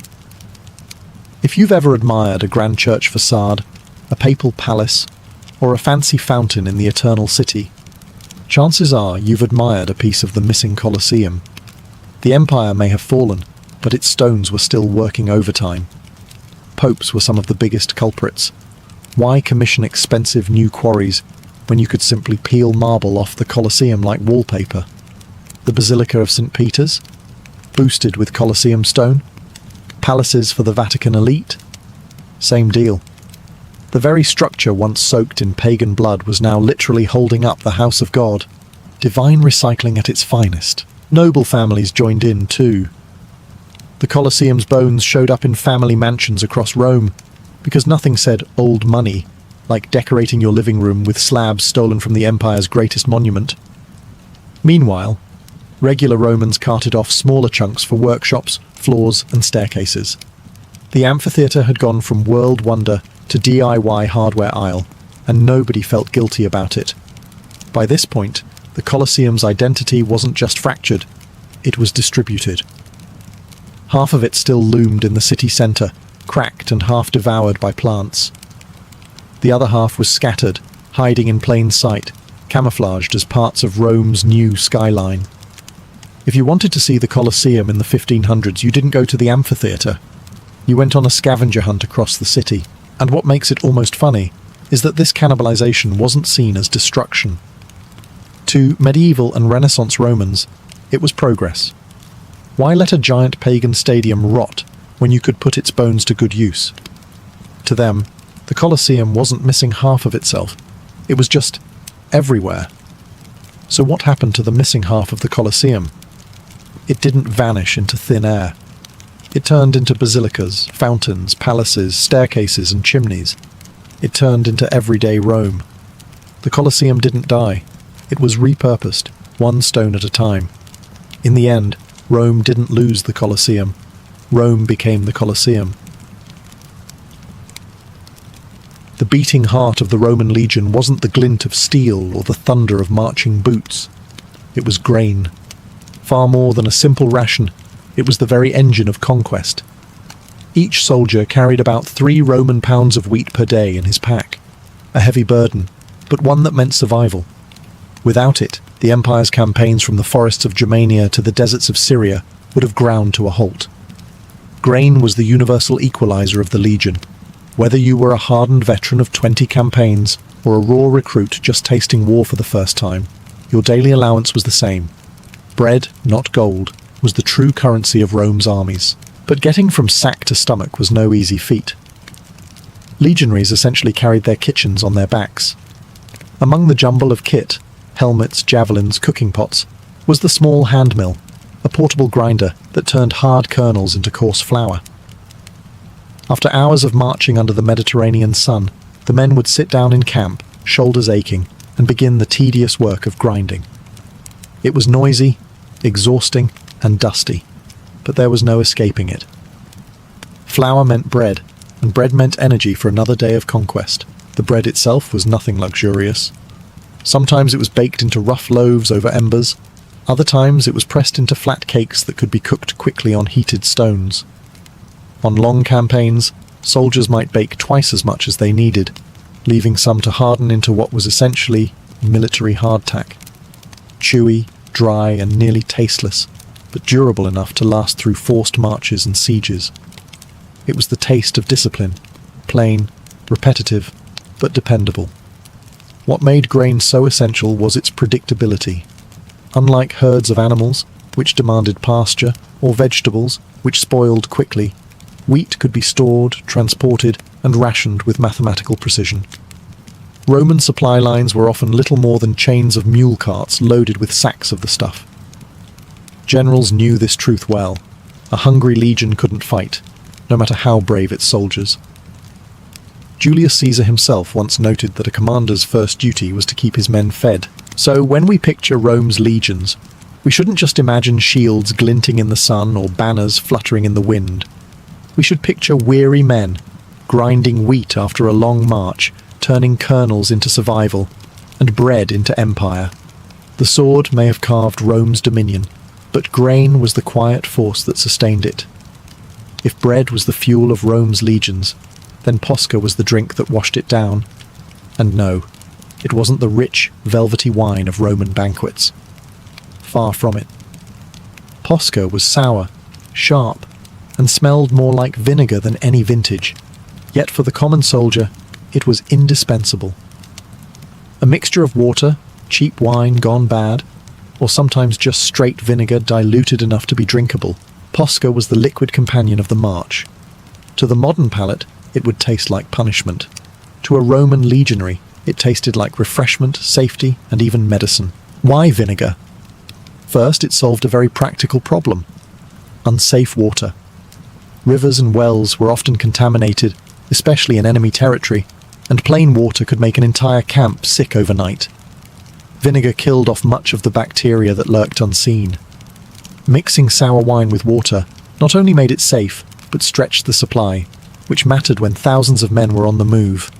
If you've ever admired a grand church facade, a papal palace, or a fancy fountain in the Eternal City, chances are you've admired a piece of the missing Colosseum. The empire may have fallen, but its stones were still working overtime. Popes were some of the biggest culprits. Why commission expensive new quarries when you could simply peel marble off the Colosseum like wallpaper? The Basilica of St. Peter's? Boosted with Colosseum stone? Palaces for the Vatican elite? Same deal. The very structure once soaked in pagan blood was now literally holding up the house of God. Divine recycling at its finest. Noble families joined in too. The Colosseum's bones showed up in family mansions across Rome, because nothing said old money like decorating your living room with slabs stolen from the empire's greatest monument. Meanwhile, regular Romans carted off smaller chunks for workshops, floors, and staircases. The amphitheatre had gone from world wonder to DIY hardware aisle, and nobody felt guilty about it. By this point, the Colosseum's identity wasn't just fractured, it was distributed. Half of it still loomed in the city centre, cracked and half devoured by plants. The other half was scattered, hiding in plain sight, camouflaged as parts of Rome's new skyline. If you wanted to see the Colosseum in the 1500s, you didn't go to the amphitheatre. You went on a scavenger hunt across the city. And what makes it almost funny is that this cannibalization wasn't seen as destruction. To medieval and Renaissance Romans, it was progress. Why let a giant pagan stadium rot when you could put its bones to good use? To them, the Colosseum wasn't missing half of itself. It was just everywhere. So what happened to the missing half of the Colosseum? It didn't vanish into thin air. It turned into basilicas, fountains, palaces, staircases, and chimneys. It turned into everyday Rome. The Colosseum didn't die. It was repurposed, one stone at a time. In the end, Rome didn't lose the Colosseum. Rome became the Colosseum. The beating heart of the Roman legion wasn't the glint of steel or the thunder of marching boots. It was grain. Far more than a simple ration, it was the very engine of conquest. Each soldier carried about 3 Roman pounds of wheat per day in his pack. A heavy burden, but one that meant survival. Without it, the empire's campaigns from the forests of Germania to the deserts of Syria would have ground to a halt. Grain was the universal equalizer of the legion. Whether you were a hardened veteran of 20 campaigns or a raw recruit just tasting war for the first time, your daily allowance was the same. Bread, not gold, was the true currency of Rome's armies. But getting from sack to stomach was no easy feat. Legionaries essentially carried their kitchens on their backs. Among the jumble of kit, helmets, javelins, cooking pots, was the small hand mill, a portable grinder that turned hard kernels into coarse flour. After hours of marching under the Mediterranean sun, the men would sit down in camp, shoulders aching, and begin the tedious work of grinding. It was noisy, exhausting, and dusty, but there was no escaping it. Flour meant bread, and bread meant energy for another day of conquest. The bread itself was nothing luxurious. Sometimes it was baked into rough loaves over embers, other times it was pressed into flat cakes that could be cooked quickly on heated stones. On long campaigns, soldiers might bake twice as much as they needed, leaving some to harden into what was essentially military hardtack. Chewy, dry, and nearly tasteless, but durable enough to last through forced marches and sieges. It was the taste of discipline, plain, repetitive, but dependable. What made grain so essential was its predictability. Unlike herds of animals, which demanded pasture, or vegetables, which spoiled quickly, wheat could be stored, transported, and rationed with mathematical precision. Roman supply lines were often little more than chains of mule carts loaded with sacks of the stuff. Generals knew this truth well. A hungry legion couldn't fight, no matter how brave its soldiers. Julius Caesar himself once noted that a commander's first duty was to keep his men fed. So when we picture Rome's legions, we shouldn't just imagine shields glinting in the sun or banners fluttering in the wind. We should picture weary men, grinding wheat after a long march, turning kernels into survival, and bread into empire. The sword may have carved Rome's dominion, but grain was the quiet force that sustained it. If bread was the fuel of Rome's legions, then Posca was the drink that washed it down. And no, it wasn't the rich, velvety wine of Roman banquets. Far from it. Posca was sour, sharp, and smelled more like vinegar than any vintage. Yet for the common soldier, it was indispensable. A mixture of water, cheap wine gone bad, or sometimes just straight vinegar diluted enough to be drinkable, Posca was the liquid companion of the march. To the modern palate, it would taste like punishment. To a Roman legionary, it tasted like refreshment, safety, and even medicine. Why vinegar? First, it solved a very practical problem: unsafe water. Rivers and wells were often contaminated, especially in enemy territory, and plain water could make an entire camp sick overnight. Vinegar killed off much of the bacteria that lurked unseen. Mixing sour wine with water not only made it safe, but stretched the supply, which mattered when thousands of men were on the move.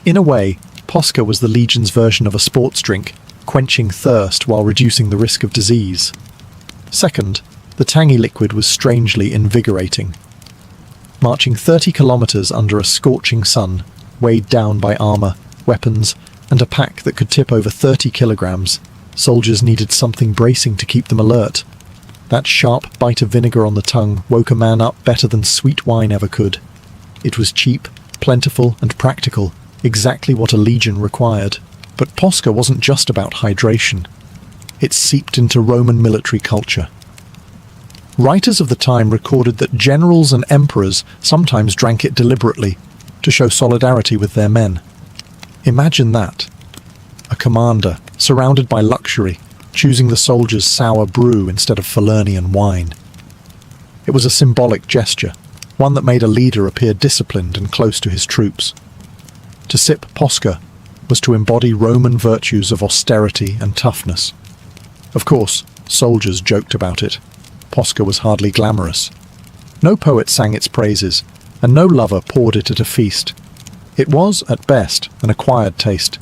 In a way, Posca was the legion's version of a sports drink, quenching thirst while reducing the risk of disease. Second, the tangy liquid was strangely invigorating. Marching 30 kilometers under a scorching sun, weighed down by armor, weapons, and a pack that could tip over 30 kilograms, soldiers needed something bracing to keep them alert. That sharp bite of vinegar on the tongue woke a man up better than sweet wine ever could. It was cheap, plentiful, and practical, exactly what a legion required. But Posca wasn't just about hydration. It seeped into Roman military culture. Writers of the time recorded that generals and emperors sometimes drank it deliberately, to show solidarity with their men. Imagine that. A commander, surrounded by luxury, choosing the soldiers' sour brew instead of Falernian wine. It was a symbolic gesture, one that made a leader appear disciplined and close to his troops. To sip Posca was to embody Roman virtues of austerity and toughness. Of course, soldiers joked about it. Posca was hardly glamorous. No poet sang its praises, and no lover poured it at a feast. It was, at best, an acquired taste,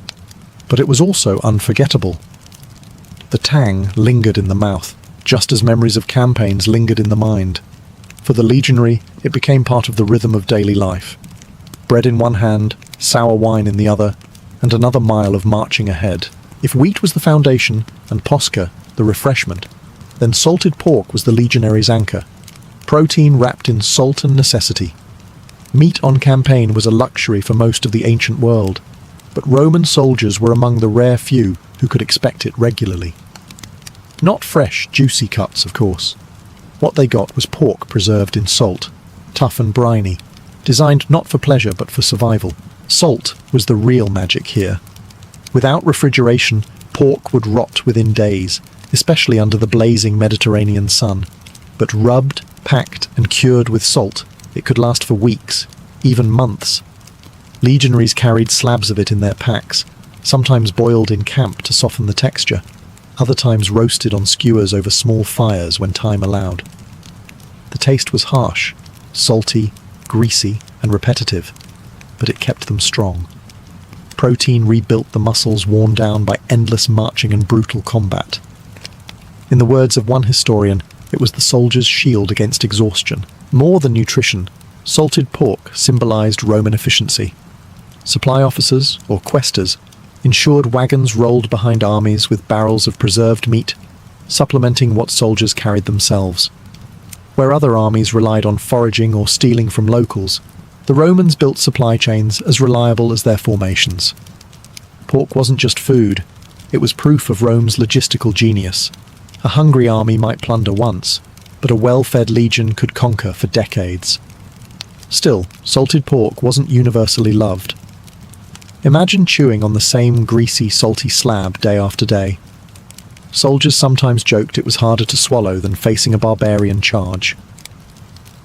but it was also unforgettable. The tang lingered in the mouth, just as memories of campaigns lingered in the mind. For the legionary, it became part of the rhythm of daily life. Bread in one hand, sour wine in the other, and another mile of marching ahead. If wheat was the foundation, and Posca the refreshment, then salted pork was the legionary's anchor. Protein wrapped in salt and necessity. Meat on campaign was a luxury for most of the ancient world, but Roman soldiers were among the rare few who could expect it regularly. Not fresh, juicy cuts, of course. What they got was pork preserved in salt, tough and briny, designed not for pleasure but for survival. Salt was the real magic here. Without refrigeration, pork would rot within days, especially under the blazing Mediterranean sun. But rubbed, packed, and cured with salt, it could last for weeks, even months. Legionaries carried slabs of it in their packs, sometimes boiled in camp to soften the texture, other times roasted on skewers over small fires when time allowed. The taste was harsh, salty, greasy, and repetitive, but it kept them strong. Protein rebuilt the muscles worn down by endless marching and brutal combat. In the words of one historian, it was the soldier's shield against exhaustion. More than nutrition, salted pork symbolized Roman efficiency. Supply officers, or questors, ensured wagons rolled behind armies with barrels of preserved meat, supplementing what soldiers carried themselves. Where other armies relied on foraging or stealing from locals, the Romans built supply chains as reliable as their formations. Pork wasn't just food, it was proof of Rome's logistical genius. A hungry army might plunder once, but a well-fed legion could conquer for decades. Still, salted pork wasn't universally loved. Imagine chewing on the same greasy, salty slab day after day. Soldiers sometimes joked it was harder to swallow than facing a barbarian charge.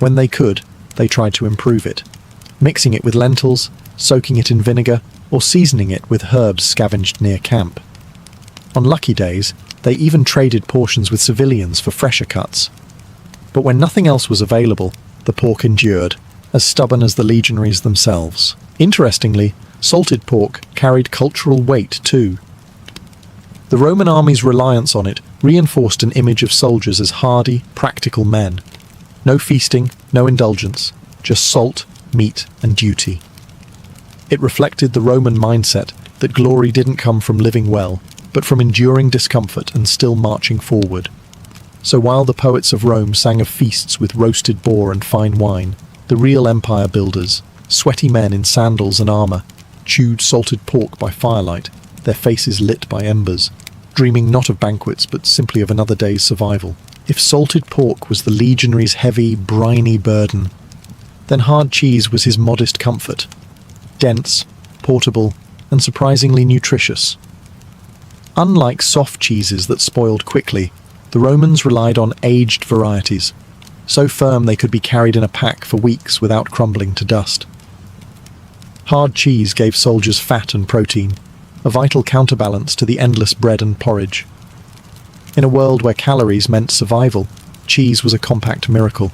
When they could, they tried to improve it, mixing it with lentils, soaking it in vinegar, or seasoning it with herbs scavenged near camp. On lucky days, they even traded portions with civilians for fresher cuts. But when nothing else was available, the pork endured, as stubborn as the legionaries themselves. Interestingly, salted pork carried cultural weight too. The Roman army's reliance on it reinforced an image of soldiers as hardy, practical men. No feasting, no indulgence, just salt, meat, and duty. It reflected the Roman mindset that glory didn't come from living well, but from enduring discomfort and still marching forward. So while the poets of Rome sang of feasts with roasted boar and fine wine, the real empire builders, sweaty men in sandals and armor, chewed salted pork by firelight, their faces lit by embers, dreaming not of banquets but simply of another day's survival. If salted pork was the legionary's heavy, briny burden, then hard cheese was his modest comfort. Dense, portable, and surprisingly nutritious. Unlike soft cheeses that spoiled quickly, the Romans relied on aged varieties, so firm they could be carried in a pack for weeks without crumbling to dust. Hard cheese gave soldiers fat and protein, a vital counterbalance to the endless bread and porridge. In a world where calories meant survival, cheese was a compact miracle.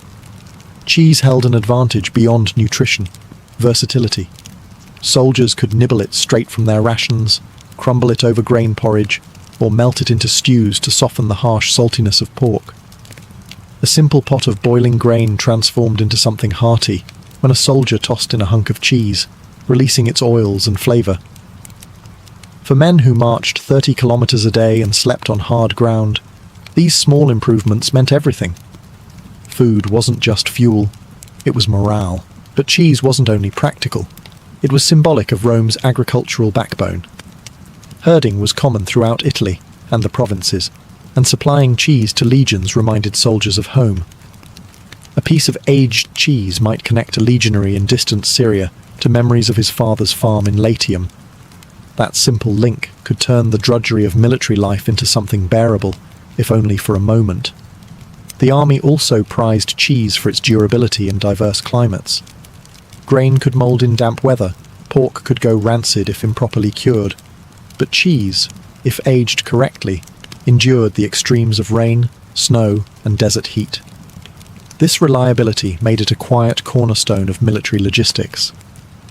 Cheese held an advantage beyond nutrition, versatility. Soldiers could nibble it straight from their rations, crumble it over grain porridge, or melt it into stews to soften the harsh saltiness of pork. A simple pot of boiling grain transformed into something hearty when a soldier tossed in a hunk of cheese, releasing its oils and flavour. For men who marched 30 kilometres a day and slept on hard ground, these small improvements meant everything. Food wasn't just fuel, it was morale. But cheese wasn't only practical, it was symbolic of Rome's agricultural backbone. Herding was common throughout Italy and the provinces, and supplying cheese to legions reminded soldiers of home. A piece of aged cheese might connect a legionary in distant Syria to memories of his father's farm in Latium. That simple link could turn the drudgery of military life into something bearable, if only for a moment. The army also prized cheese for its durability in diverse climates. Grain could mould in damp weather, pork could go rancid if improperly cured, but cheese, if aged correctly, endured the extremes of rain, snow, and desert heat. This reliability made it a quiet cornerstone of military logistics.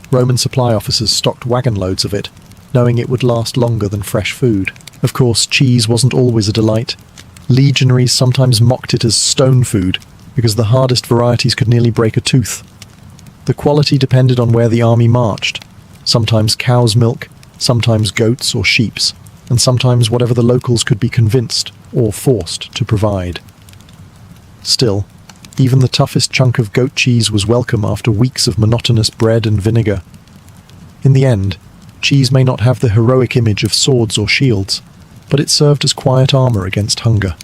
Roman supply officers stocked wagon loads of it, knowing it would last longer than fresh food. Of course, cheese wasn't always a delight. Legionaries sometimes mocked it as stone food, because the hardest varieties could nearly break a tooth. The quality depended on where the army marched, sometimes cow's milk, sometimes goats or sheep's, and sometimes whatever the locals could be convinced or forced to provide. Still, even the toughest chunk of goat cheese was welcome after weeks of monotonous bread and vinegar. In the end, cheese may not have the heroic image of swords or shields, but it served as quiet armor against hunger.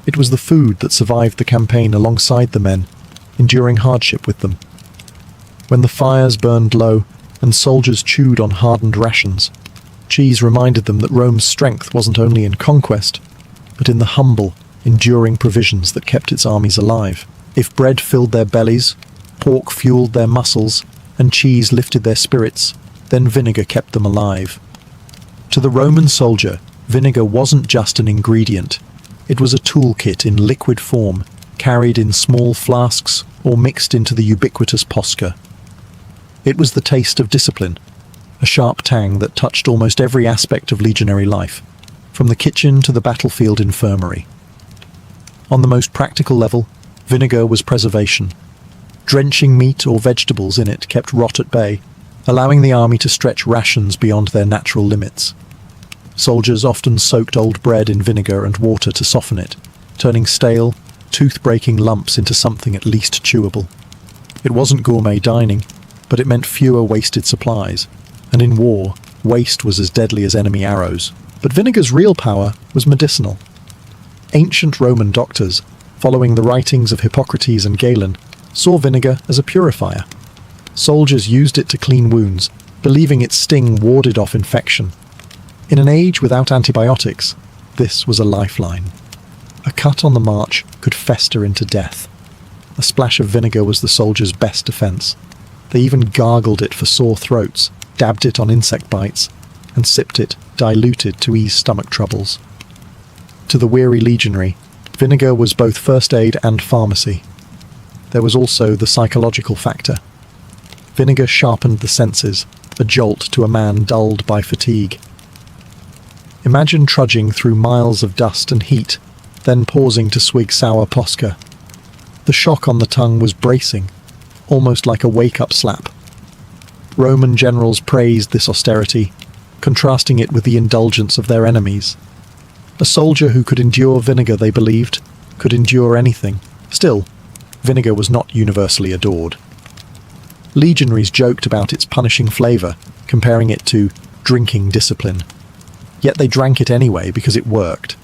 It was the food that survived the campaign alongside the men, enduring hardship with them. When the fires burned low and soldiers chewed on hardened rations, cheese reminded them that Rome's strength wasn't only in conquest, but in the humble, enduring provisions that kept its armies alive. If bread filled their bellies, pork fueled their muscles, and cheese lifted their spirits, then vinegar kept them alive. To the Roman soldier, vinegar wasn't just an ingredient. It was a toolkit in liquid form, carried in small flasks or mixed into the ubiquitous posca. It was the taste of discipline, a sharp tang that touched almost every aspect of legionary life, from the kitchen to the battlefield infirmary. On the most practical level, vinegar was preservation. Drenching meat or vegetables in it kept rot at bay, allowing the army to stretch rations beyond their natural limits. Soldiers often soaked old bread in vinegar and water to soften it, turning stale, tooth-breaking lumps into something at least chewable. It wasn't gourmet dining, but it meant fewer wasted supplies, and in war, waste was as deadly as enemy arrows. But vinegar's real power was medicinal. Ancient Roman doctors, following the writings of Hippocrates and Galen, saw vinegar as a purifier. Soldiers used it to clean wounds, believing its sting warded off infection. In an age without antibiotics, this was a lifeline. A cut on the march could fester into death. A splash of vinegar was the soldiers' best defense. They even gargled it for sore throats, dabbed it on insect bites, and sipped it, diluted, to ease stomach troubles. To the weary legionary, vinegar was both first aid and pharmacy. There was also the psychological factor. Vinegar sharpened the senses, a jolt to a man dulled by fatigue. Imagine trudging through miles of dust and heat, then pausing to swig sour posca. The shock on the tongue was bracing, almost like a wake-up slap. Roman generals praised this austerity, contrasting it with the indulgence of their enemies. A soldier who could endure vinegar, they believed, could endure anything. Still, vinegar was not universally adored. Legionaries joked about its punishing flavour, comparing it to drinking discipline. Yet they drank it anyway because it worked.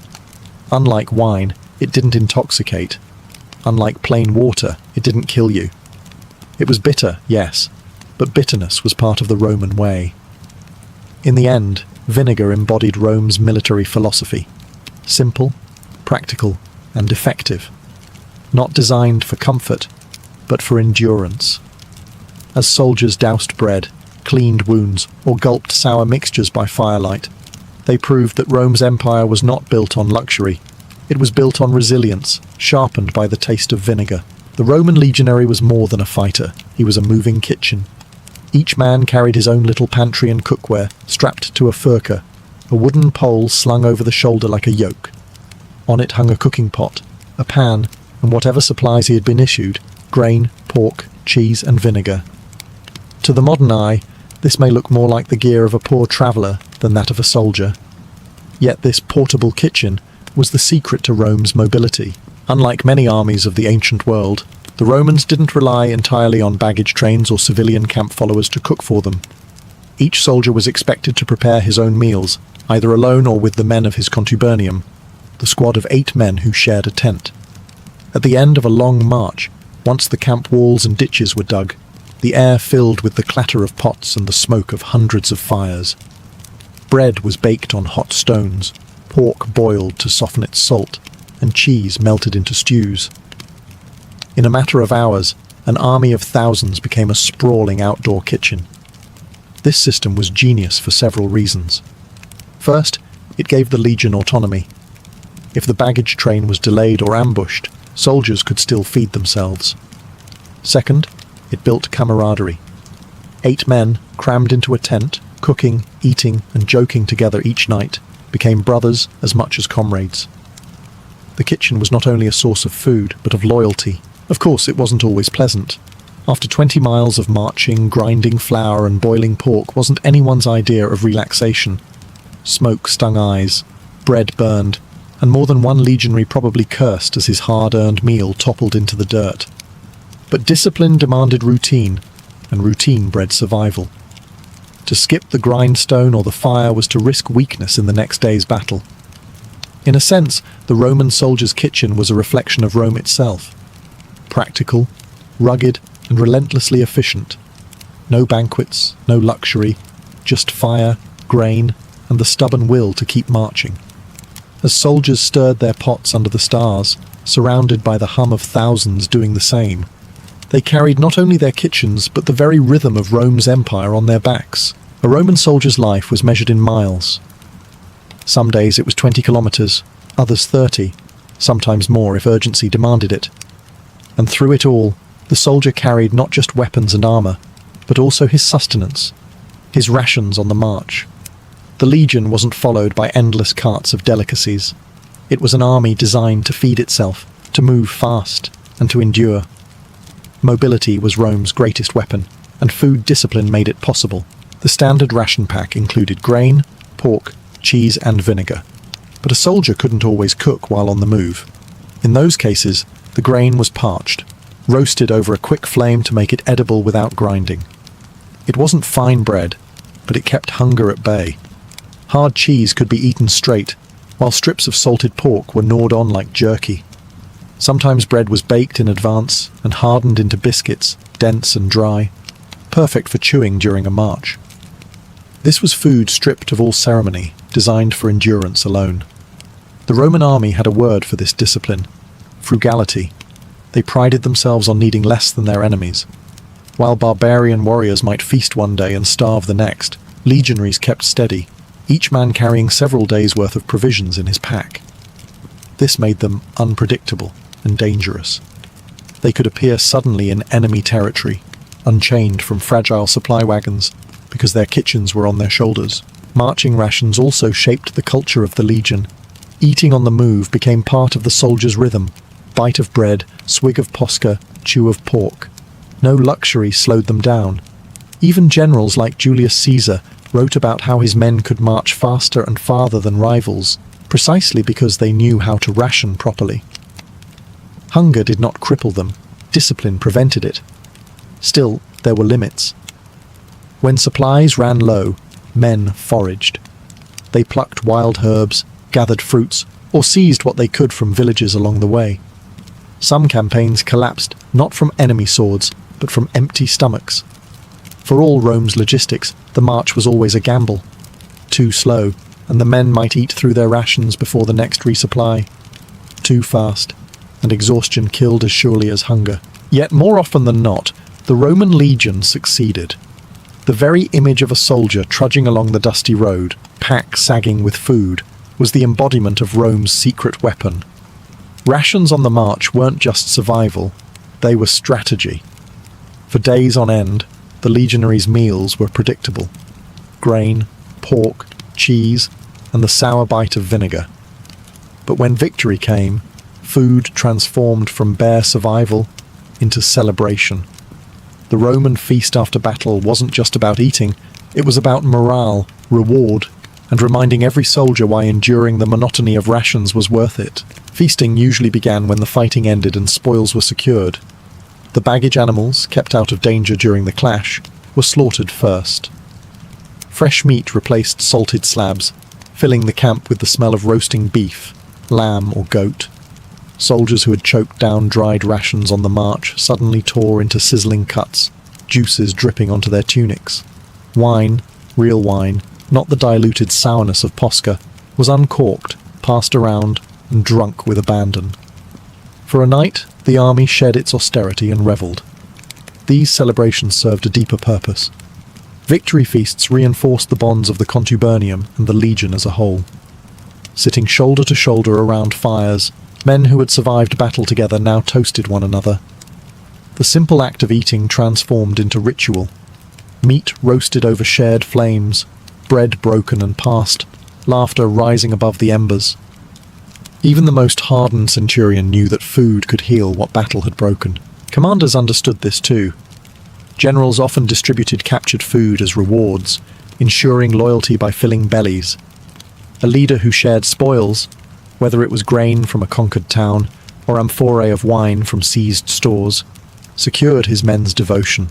Unlike wine, it didn't intoxicate. Unlike plain water, it didn't kill you. It was bitter, yes, but bitterness was part of the Roman way. In the end, vinegar embodied Rome's military philosophy. Simple, practical, and effective. Not designed for comfort, but for endurance. As soldiers doused bread, cleaned wounds, or gulped sour mixtures by firelight, they proved that Rome's empire was not built on luxury. It was built on resilience, sharpened by the taste of vinegar. The Roman legionary was more than a fighter. He was a moving kitchen. Each man carried his own little pantry and cookware, strapped to a furca, a wooden pole slung over the shoulder like a yoke. On it hung a cooking pot, a pan, and whatever supplies he had been issued: grain, pork, cheese, and vinegar. To the modern eye, this may look more like the gear of a poor traveller than that of a soldier. Yet this portable kitchen was the secret to Rome's mobility. Unlike many armies of the ancient world, the Romans didn't rely entirely on baggage trains or civilian camp followers to cook for them. Each soldier was expected to prepare his own meals, either alone or with the men of his contubernium, the squad of 8 men who shared a tent. At the end of a long march, once the camp walls and ditches were dug, the air filled with the clatter of pots and the smoke of hundreds of fires. Bread was baked on hot stones, pork boiled to soften its salt, and cheese melted into stews. In a matter of hours, an army of thousands became a sprawling outdoor kitchen. This system was genius for several reasons. First, it gave the legion autonomy. If the baggage train was delayed or ambushed, soldiers could still feed themselves. Second, it built camaraderie. 8 men, crammed into a tent, cooking, eating, and joking together each night, became brothers as much as comrades. The kitchen was not only a source of food, but of loyalty. Of course, it wasn't always pleasant. After 20 miles of marching, grinding flour, and boiling pork wasn't anyone's idea of relaxation. Smoke stung eyes, bread burned, and more than one legionary probably cursed as his hard-earned meal toppled into the dirt. But discipline demanded routine, and routine bred survival. To skip the grindstone or the fire was to risk weakness in the next day's battle. In a sense, the Roman soldier's kitchen was a reflection of Rome itself. Practical, rugged, and relentlessly efficient. No banquets, no luxury, just fire, grain, and the stubborn will to keep marching. As soldiers stirred their pots under the stars, surrounded by the hum of thousands doing the same, they carried not only their kitchens but the very rhythm of Rome's empire on their backs. A Roman soldier's life was measured in miles. Some days it was 20 kilometers, others 30, sometimes more if urgency demanded it. And through it all, the soldier carried not just weapons and armor, but also his sustenance, his rations on the march. The legion wasn't followed by endless carts of delicacies. It was an army designed to feed itself, to move fast, and to endure. Mobility was Rome's greatest weapon, and food discipline made it possible. The standard ration pack included grain, pork, cheese, and vinegar. But a soldier couldn't always cook while on the move. In those cases, the grain was parched, roasted over a quick flame to make it edible without grinding. It wasn't fine bread, but it kept hunger at bay. Hard cheese could be eaten straight, while strips of salted pork were gnawed on like jerky. Sometimes bread was baked in advance and hardened into biscuits, dense and dry, perfect for chewing during a march. This was food stripped of all ceremony, designed for endurance alone. The Roman army had a word for this discipline: frugality. They prided themselves on needing less than their enemies. While barbarian warriors might feast one day and starve the next, legionaries kept steady, each man carrying several days' worth of provisions in his pack. This made them unpredictable and dangerous. They could appear suddenly in enemy territory, unchained from fragile supply wagons, because their kitchens were on their shoulders. Marching rations also shaped the culture of the legion. Eating on the move became part of the soldier's rhythm. Bite of bread, swig of posca, chew of pork. No luxury slowed them down. Even generals like Julius Caesar wrote about how his men could march faster and farther than rivals, precisely because they knew how to ration properly. Hunger did not cripple them. Discipline prevented it. Still, there were limits. When supplies ran low, men foraged. They plucked wild herbs, gathered fruits, or seized what they could from villages along the way. Some campaigns collapsed not from enemy swords, but from empty stomachs. For all Rome's logistics, the march was always a gamble. Too slow, and the men might eat through their rations before the next resupply. Too fast, and exhaustion killed as surely as hunger. Yet more often than not, the Roman legion succeeded. The very image of a soldier trudging along the dusty road, pack sagging with food, was the embodiment of Rome's secret weapon. Rations on the march weren't just survival, they were strategy. For days on end, the legionaries' meals were predictable. Grain, pork, cheese, and the sour bite of vinegar. But when victory came, food transformed from bare survival into celebration. The Roman feast after battle wasn't just about eating, it was about morale, reward, and reminding every soldier why enduring the monotony of rations was worth it. Feasting usually began when the fighting ended and spoils were secured. The baggage animals, kept out of danger during the clash, were slaughtered first. Fresh meat replaced salted slabs, filling the camp with the smell of roasting beef, lamb or goat. Soldiers who had choked down dried rations on the march suddenly tore into sizzling cuts, juices dripping onto their tunics. Wine, real wine, not the diluted sourness of posca, was uncorked, passed around, and drunk with abandon. For a night, the army shed its austerity and revelled. These celebrations served a deeper purpose. Victory feasts reinforced the bonds of the contubernium and the legion as a whole. Sitting shoulder to shoulder around fires, men who had survived battle together now toasted one another. The simple act of eating transformed into ritual. Meat roasted over shared flames, bread broken and passed, laughter rising above the embers. Even the most hardened centurion knew that food could heal what battle had broken. Commanders understood this too. Generals often distributed captured food as rewards, ensuring loyalty by filling bellies. A leader who shared spoils, whether it was grain from a conquered town or amphorae of wine from seized stores, secured his men's devotion.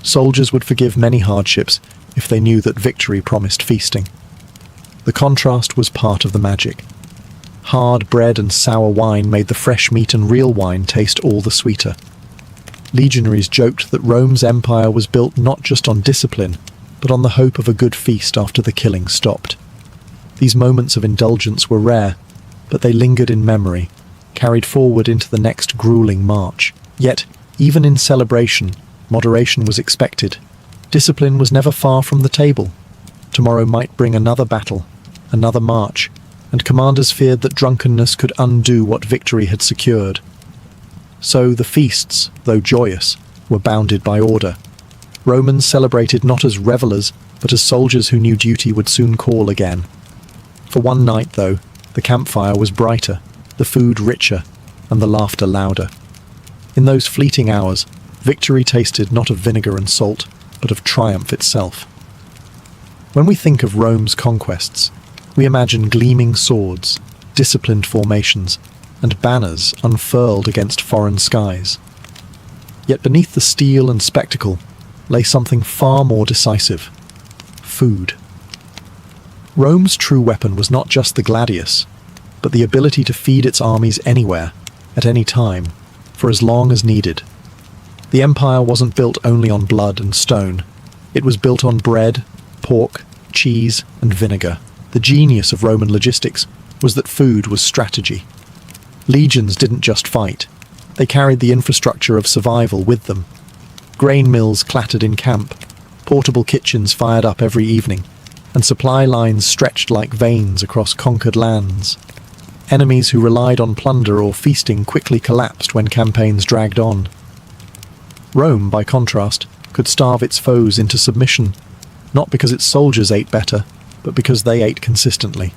Soldiers would forgive many hardships if they knew that victory promised feasting. The contrast was part of the magic. Hard bread and sour wine made the fresh meat and real wine taste all the sweeter. Legionaries joked that Rome's empire was built not just on discipline, but on the hope of a good feast after the killing stopped. These moments of indulgence were rare, but they lingered in memory, carried forward into the next grueling march. Yet, even in celebration, moderation was expected. Discipline was never far from the table. Tomorrow might bring another battle, another march, and commanders feared that drunkenness could undo what victory had secured. So the feasts, though joyous, were bounded by order. Romans celebrated not as revelers, but as soldiers who knew duty would soon call again. For one night, though, the campfire was brighter, the food richer, and the laughter louder. In those fleeting hours, victory tasted not of vinegar and salt, but of triumph itself. When we think of Rome's conquests, we imagine gleaming swords, disciplined formations, and banners unfurled against foreign skies. Yet beneath the steel and spectacle lay something far more decisive: food. Rome's true weapon was not just the gladius, but the ability to feed its armies anywhere, at any time, for as long as needed. The empire wasn't built only on blood and stone. It was built on bread, pork, cheese, and vinegar. The genius of Roman logistics was that food was strategy. Legions didn't just fight. They carried the infrastructure of survival with them. Grain mills clattered in camp, portable kitchens fired up every evening, and supply lines stretched like veins across conquered lands. Enemies who relied on plunder or feasting quickly collapsed when campaigns dragged on. Rome, by contrast, could starve its foes into submission, not because its soldiers ate better, but because they ate consistently.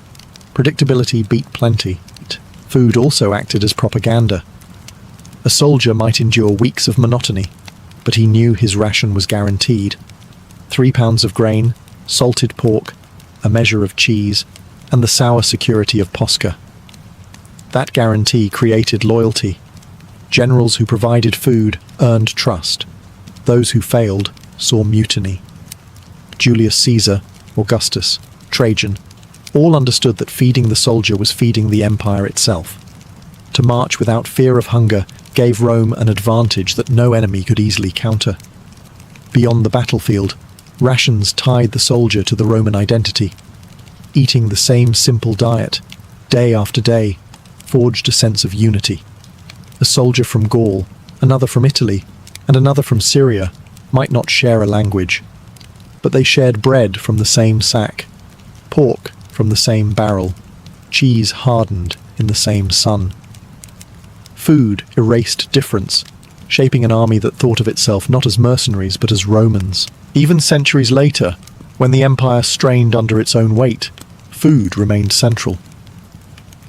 Predictability beat plenty. Food also acted as propaganda. A soldier might endure weeks of monotony, but he knew his ration was guaranteed. 3 pounds of grain, salted pork, a measure of cheese, and the sour security of Posca. That guarantee created loyalty. Generals who provided food earned trust. Those who failed saw mutiny. Julius Caesar, Augustus, Trajan, all understood that feeding the soldier was feeding the empire itself. To march without fear of hunger gave Rome an advantage that no enemy could easily counter. Beyond the battlefield, rations tied the soldier to the Roman identity. Eating the same simple diet, day after day, forged a sense of unity. A soldier from Gaul, another from Italy, and another from Syria might not share a language, but they shared bread from the same sack, pork from the same barrel, cheese hardened in the same sun. Food erased difference, shaping an army that thought of itself not as mercenaries but as Romans. Even centuries later, when the empire strained under its own weight, food remained central.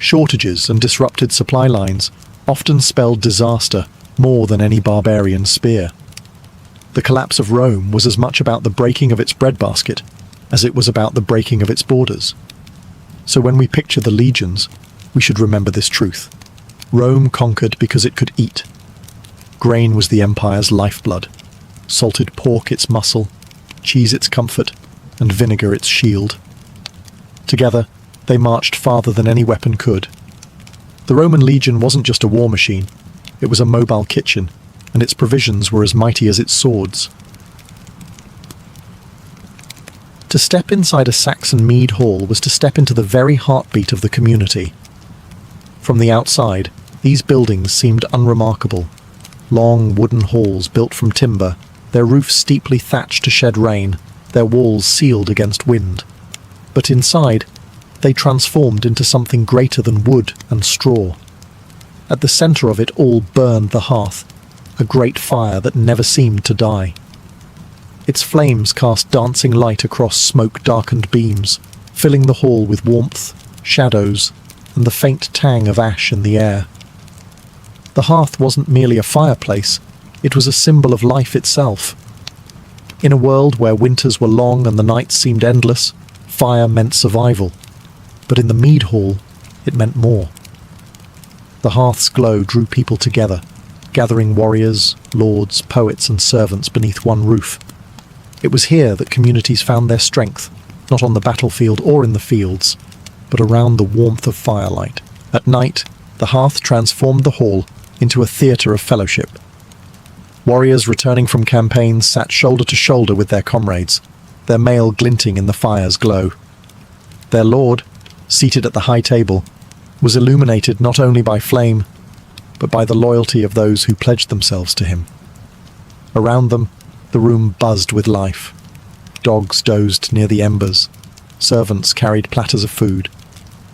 Shortages and disrupted supply lines often spelled disaster more than any barbarian spear. The collapse of Rome was as much about the breaking of its breadbasket as it was about the breaking of its borders. So when we picture the legions, we should remember this truth. Rome conquered because it could eat. Grain was the empire's lifeblood, salted pork its muscle, cheese its comfort, and vinegar its shield. Together, they marched farther than any weapon could. The Roman legion wasn't just a war machine, it was a mobile kitchen, and its provisions were as mighty as its swords. To step inside a Saxon mead hall was to step into the very heartbeat of the community. From the outside, these buildings seemed unremarkable. Long wooden halls built from timber, their roofs steeply thatched to shed rain, their walls sealed against wind. But inside, they transformed into something greater than wood and straw. At the centre of it all burned the hearth, a great fire that never seemed to die. Its flames cast dancing light across smoke-darkened beams, filling the hall with warmth, shadows, and the faint tang of ash in the air. The hearth wasn't merely a fireplace, it was a symbol of life itself. In a world where winters were long and the nights seemed endless, fire meant survival. But in the mead hall, it meant more. The hearth's glow drew people together, gathering warriors, lords, poets, and servants beneath one roof. It was here that communities found their strength, not on the battlefield or in the fields, but around the warmth of firelight. At night, the hearth transformed the hall into a theatre of fellowship. Warriors returning from campaigns sat shoulder to shoulder with their comrades, their mail glinting in the fire's glow. Their lord, seated at the high table, was illuminated not only by flame, but by the loyalty of those who pledged themselves to him. Around them, the room buzzed with life. Dogs dozed near the embers, servants carried platters of food,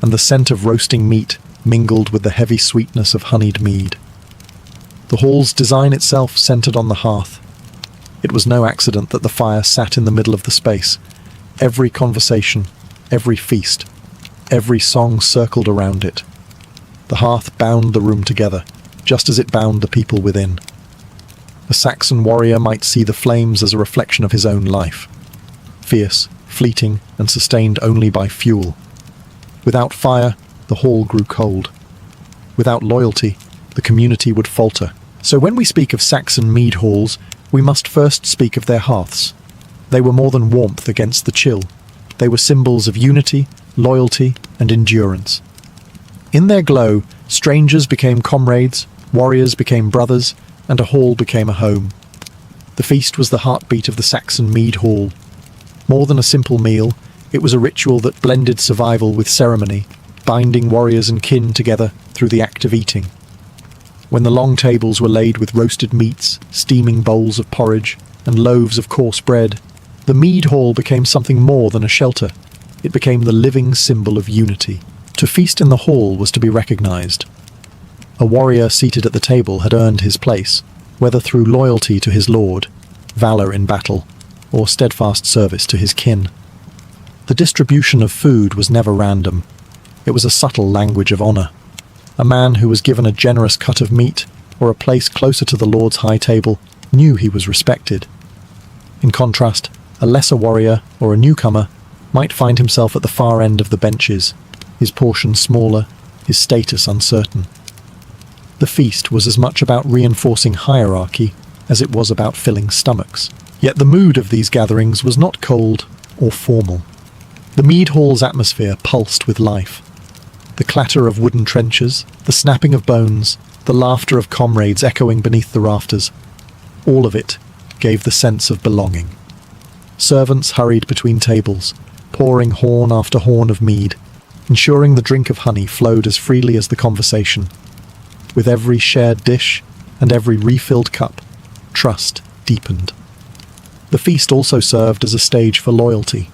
and the scent of roasting meat mingled with the heavy sweetness of honeyed mead. The hall's design itself centered on the hearth. It was no accident that the fire sat in the middle of the space. Every conversation, every feast, every song circled around it. The hearth bound the room together, just as it bound the people within. A Saxon warrior might see the flames as a reflection of his own life, fierce, fleeting, and sustained only by fuel. Without fire, the hall grew cold. Without loyalty, the community would falter. So when we speak of Saxon mead halls, we must first speak of their hearths. They were more than warmth against the chill. They were symbols of unity, loyalty, and endurance. In their glow, strangers became comrades, warriors became brothers, and a hall became a home. The feast was the heartbeat of the Saxon mead hall. More than a simple meal, it was a ritual that blended survival with ceremony, binding warriors and kin together through the act of eating. when the long tables were laid with roasted meats, steaming bowls of porridge, and loaves of coarse bread, the mead hall became something more than a shelter. It became the living symbol of unity. To feast in the hall was to be recognized. A warrior seated at the table had earned his place, whether through loyalty to his lord, valor in battle, or steadfast service to his kin. The distribution of food was never random. It was a subtle language of honor. A man who was given a generous cut of meat or a place closer to the Lord's high table knew he was respected. In contrast, a lesser warrior or a newcomer might find himself at the far end of the benches, his portion smaller, his status uncertain. The feast was as much about reinforcing hierarchy as it was about filling stomachs. Yet the mood of these gatherings was not cold or formal. The mead hall's atmosphere pulsed with life. The clatter of wooden trenchers, the snapping of bones, the laughter of comrades echoing beneath the rafters, all of it gave the sense of belonging. Servants hurried between tables, pouring horn after horn of mead, ensuring the drink of honey flowed as freely as the conversation. With every shared dish and every refilled cup, trust deepened. The feast also served as a stage for loyalty.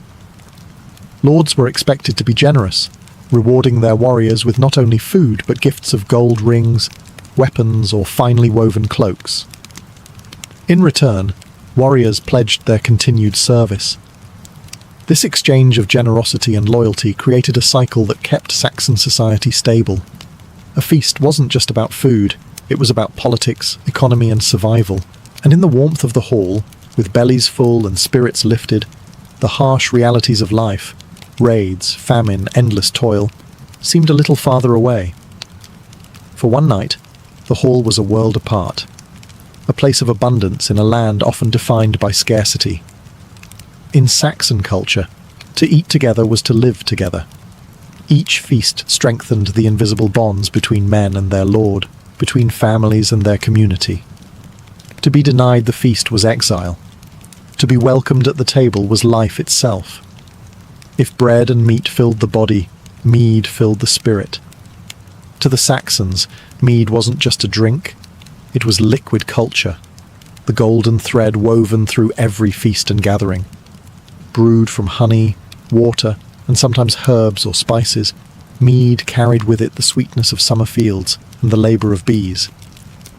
Lords were expected to be generous, rewarding their warriors with not only food but gifts of gold rings, weapons, or finely woven cloaks. In return, warriors pledged their continued service. This exchange of generosity and loyalty created a cycle that kept Saxon society stable. A feast wasn't just about food, it was about politics, economy, and survival. And in the warmth of the hall, with bellies full and spirits lifted, the harsh realities of life, raids, famine, endless toil, seemed a little farther away. For one night, the hall was a world apart, a place of abundance in a land often defined by scarcity. In Saxon culture, to eat together was to live together. Each feast strengthened the invisible bonds between men and their lord, between families and their community. To be denied the feast was exile. To be welcomed at the table was life itself. If bread and meat filled the body, mead filled the spirit. To the Saxons, mead wasn't just a drink, it was liquid culture, the golden thread woven through every feast and gathering. Brewed from honey, water, and sometimes herbs or spices, mead carried with it the sweetness of summer fields and the labour of bees.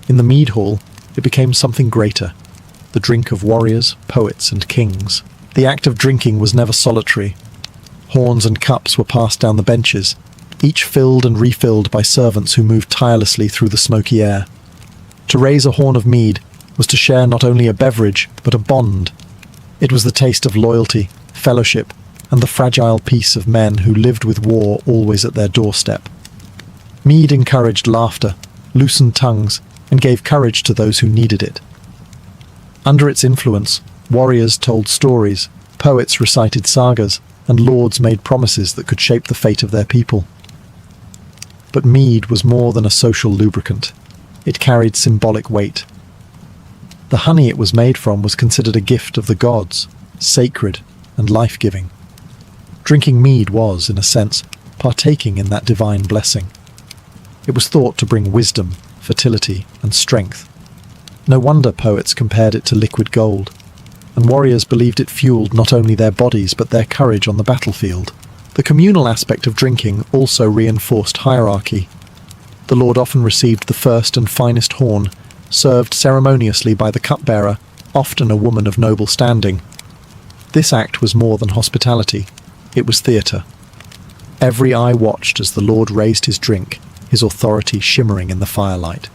In the mead hall, it became something greater, the drink of warriors, poets, and kings. The act of drinking was never solitary. Horns and cups were passed down the benches, each filled and refilled by servants who moved tirelessly through the smoky air. To raise a horn of mead was to share not only a beverage, but a bond. It was the taste of loyalty, fellowship, and the fragile peace of men who lived with war always at their doorstep. Mead encouraged laughter, loosened tongues, and gave courage to those who needed it. Under its influence, warriors told stories, poets recited sagas, and lords made promises that could shape the fate of their people. But mead was more than a social lubricant. It carried symbolic weight. The honey it was made from was considered a gift of the gods, sacred and life-giving. Drinking mead was, in a sense, partaking in that divine blessing. It was thought to bring wisdom, fertility, and strength. No wonder poets compared it to liquid gold, and warriors believed it fueled not only their bodies but their courage on the battlefield. The communal aspect of drinking also reinforced hierarchy. The lord often received the first and finest horn, served ceremoniously by the cupbearer, often a woman of noble standing. This act was more than hospitality, it was theatre. Every eye watched as the lord raised his drink, his authority shimmering in the firelight.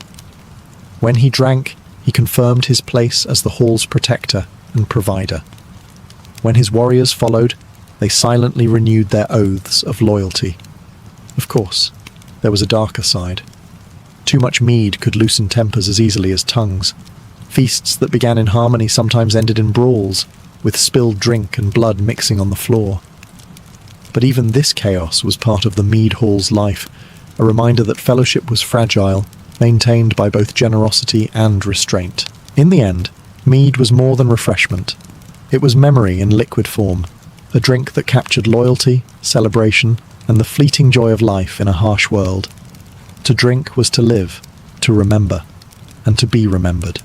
When he drank, he confirmed his place as the hall's protector and provider. When his warriors followed, they silently renewed their oaths of loyalty. Of course, there was a darker side. Too much mead could loosen tempers as easily as tongues. Feasts that began in harmony sometimes ended in brawls, with spilled drink and blood mixing on the floor. But even this chaos was part of the mead hall's life, a reminder that fellowship was fragile, maintained by both generosity and restraint. In the end, mead was more than refreshment. It was memory in liquid form, a drink that captured loyalty, celebration, and the fleeting joy of life in a harsh world. To drink was to live, to remember, and to be remembered.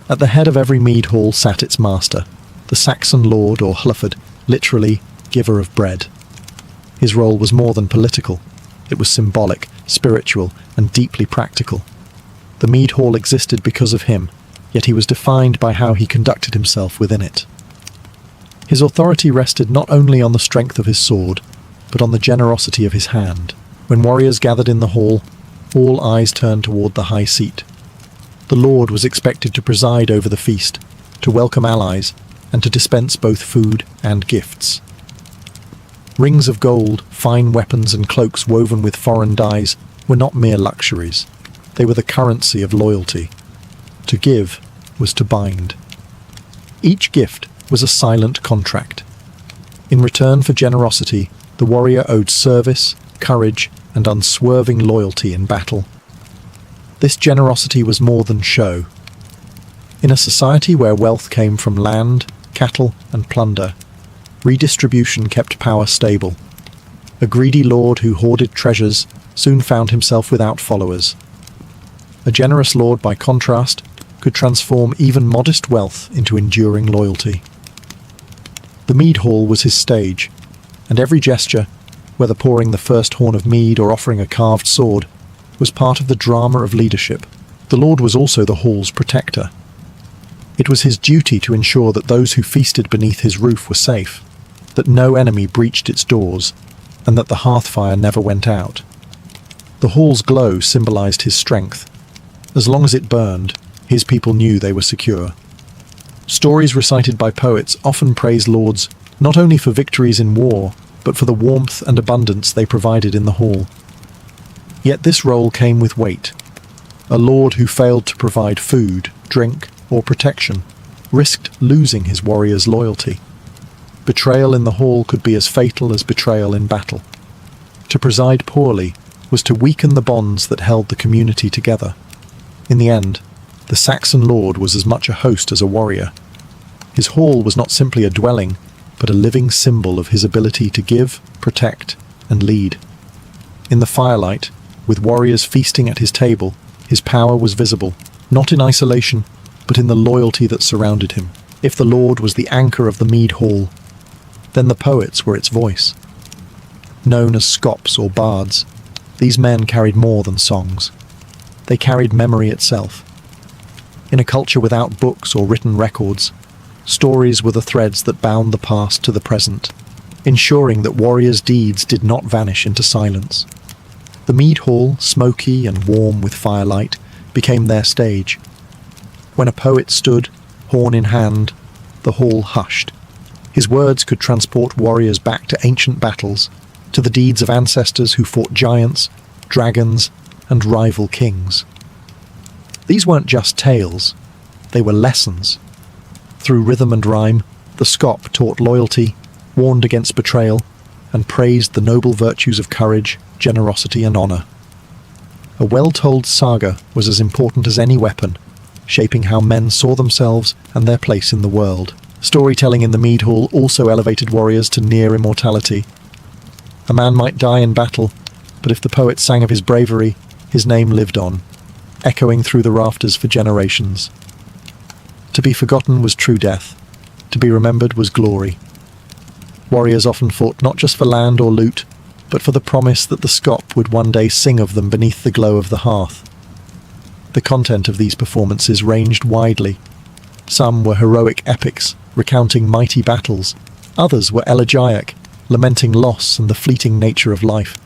At the head of every mead hall sat its master, the Saxon lord or Hluford, literally giver of bread. His role was more than political. It was symbolic, spiritual, and deeply practical. The mead hall existed because of him, yet he was defined by how he conducted himself within it. His authority rested not only on the strength of his sword, but on the generosity of his hand. When warriors gathered in the hall, all eyes turned toward the high seat. The lord was expected to preside over the feast, to welcome allies, and to dispense both food and gifts. Rings of gold, fine weapons, and cloaks woven with foreign dyes were not mere luxuries. They were the currency of loyalty. To give was to bind. Each gift was a silent contract. In return for generosity, the warrior owed service, courage, and unswerving loyalty in battle. This generosity was more than show. In a society where wealth came from land, cattle, and plunder, redistribution kept power stable. A greedy lord who hoarded treasures soon found himself without followers. A generous lord, by contrast, could transform even modest wealth into enduring loyalty. The mead hall was his stage, and every gesture, whether pouring the first horn of mead or offering a carved sword, was part of the drama of leadership. The lord was also the hall's protector. It was his duty to ensure that those who feasted beneath his roof were safe, that no enemy breached its doors, and that the hearthfire never went out. The hall's glow symbolized his strength. As long as it burned, his people knew they were secure. Stories recited by poets often praise lords not only for victories in war, but for the warmth and abundance they provided in the hall. Yet this role came with weight. A lord who failed to provide food, drink, or protection risked losing his warriors' loyalty. Betrayal in the hall could be as fatal as betrayal in battle. To preside poorly was to weaken the bonds that held the community together. In the end, the Saxon lord was as much a host as a warrior. His hall was not simply a dwelling, but a living symbol of his ability to give, protect, and lead. In the firelight, with warriors feasting at his table, his power was visible, not in isolation, but in the loyalty that surrounded him. If the lord was the anchor of the mead hall, then the poets were its voice. Known as scops or bards, these men carried more than songs. They carried memory itself. In a culture without books or written records, stories were the threads that bound the past to the present, ensuring that warriors' deeds did not vanish into silence. The mead hall, smoky and warm with firelight, became their stage. When a poet stood, horn in hand, the hall hushed. His words could transport warriors back to ancient battles, to the deeds of ancestors who fought giants, dragons, and rival kings. These weren't just tales, they were lessons. Through rhythm and rhyme, the scop taught loyalty, warned against betrayal, and praised the noble virtues of courage, generosity, and honor. A well-told saga was as important as any weapon, shaping how men saw themselves and their place in the world. Storytelling in the mead hall also elevated warriors to near immortality. A man might die in battle, but if the poet sang of his bravery, his name lived on, echoing through the rafters for generations. To be forgotten was true death. To be remembered was glory. Warriors often fought not just for land or loot, but for the promise that the scop would one day sing of them beneath the glow of the hearth. The content of these performances ranged widely. Some were heroic epics, recounting mighty battles. Others were elegiac, lamenting loss and the fleeting nature of life.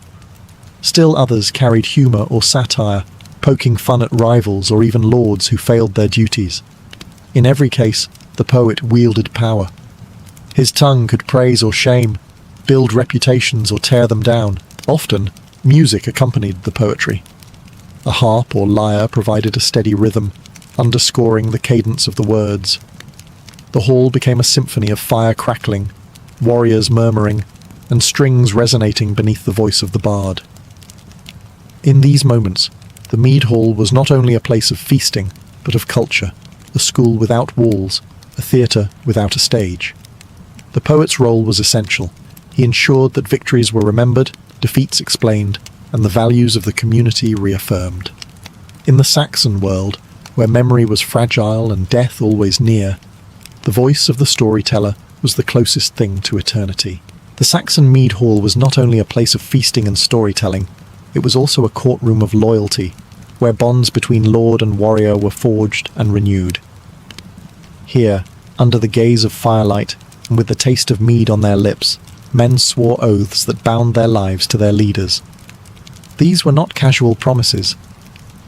Still others carried humour or satire, poking fun at rivals or even lords who failed their duties. In every case, the poet wielded power. His tongue could praise or shame, build reputations or tear them down. Often, music accompanied the poetry. A harp or lyre provided a steady rhythm, underscoring the cadence of the words. The hall became a symphony of fire crackling, warriors murmuring, and strings resonating beneath the voice of the bard. In these moments, the mead hall was not only a place of feasting, but of culture, a school without walls, a theatre without a stage. The poet's role was essential. He ensured that victories were remembered, defeats explained, and the values of the community reaffirmed. In the Saxon world, where memory was fragile and death always near, the voice of the storyteller was the closest thing to eternity. The Saxon mead hall was not only a place of feasting and storytelling, it was also a courtroom of loyalty, where bonds between lord and warrior were forged and renewed. Here, under the gaze of firelight, and with the taste of mead on their lips, men swore oaths that bound their lives to their leaders. These were not casual promises.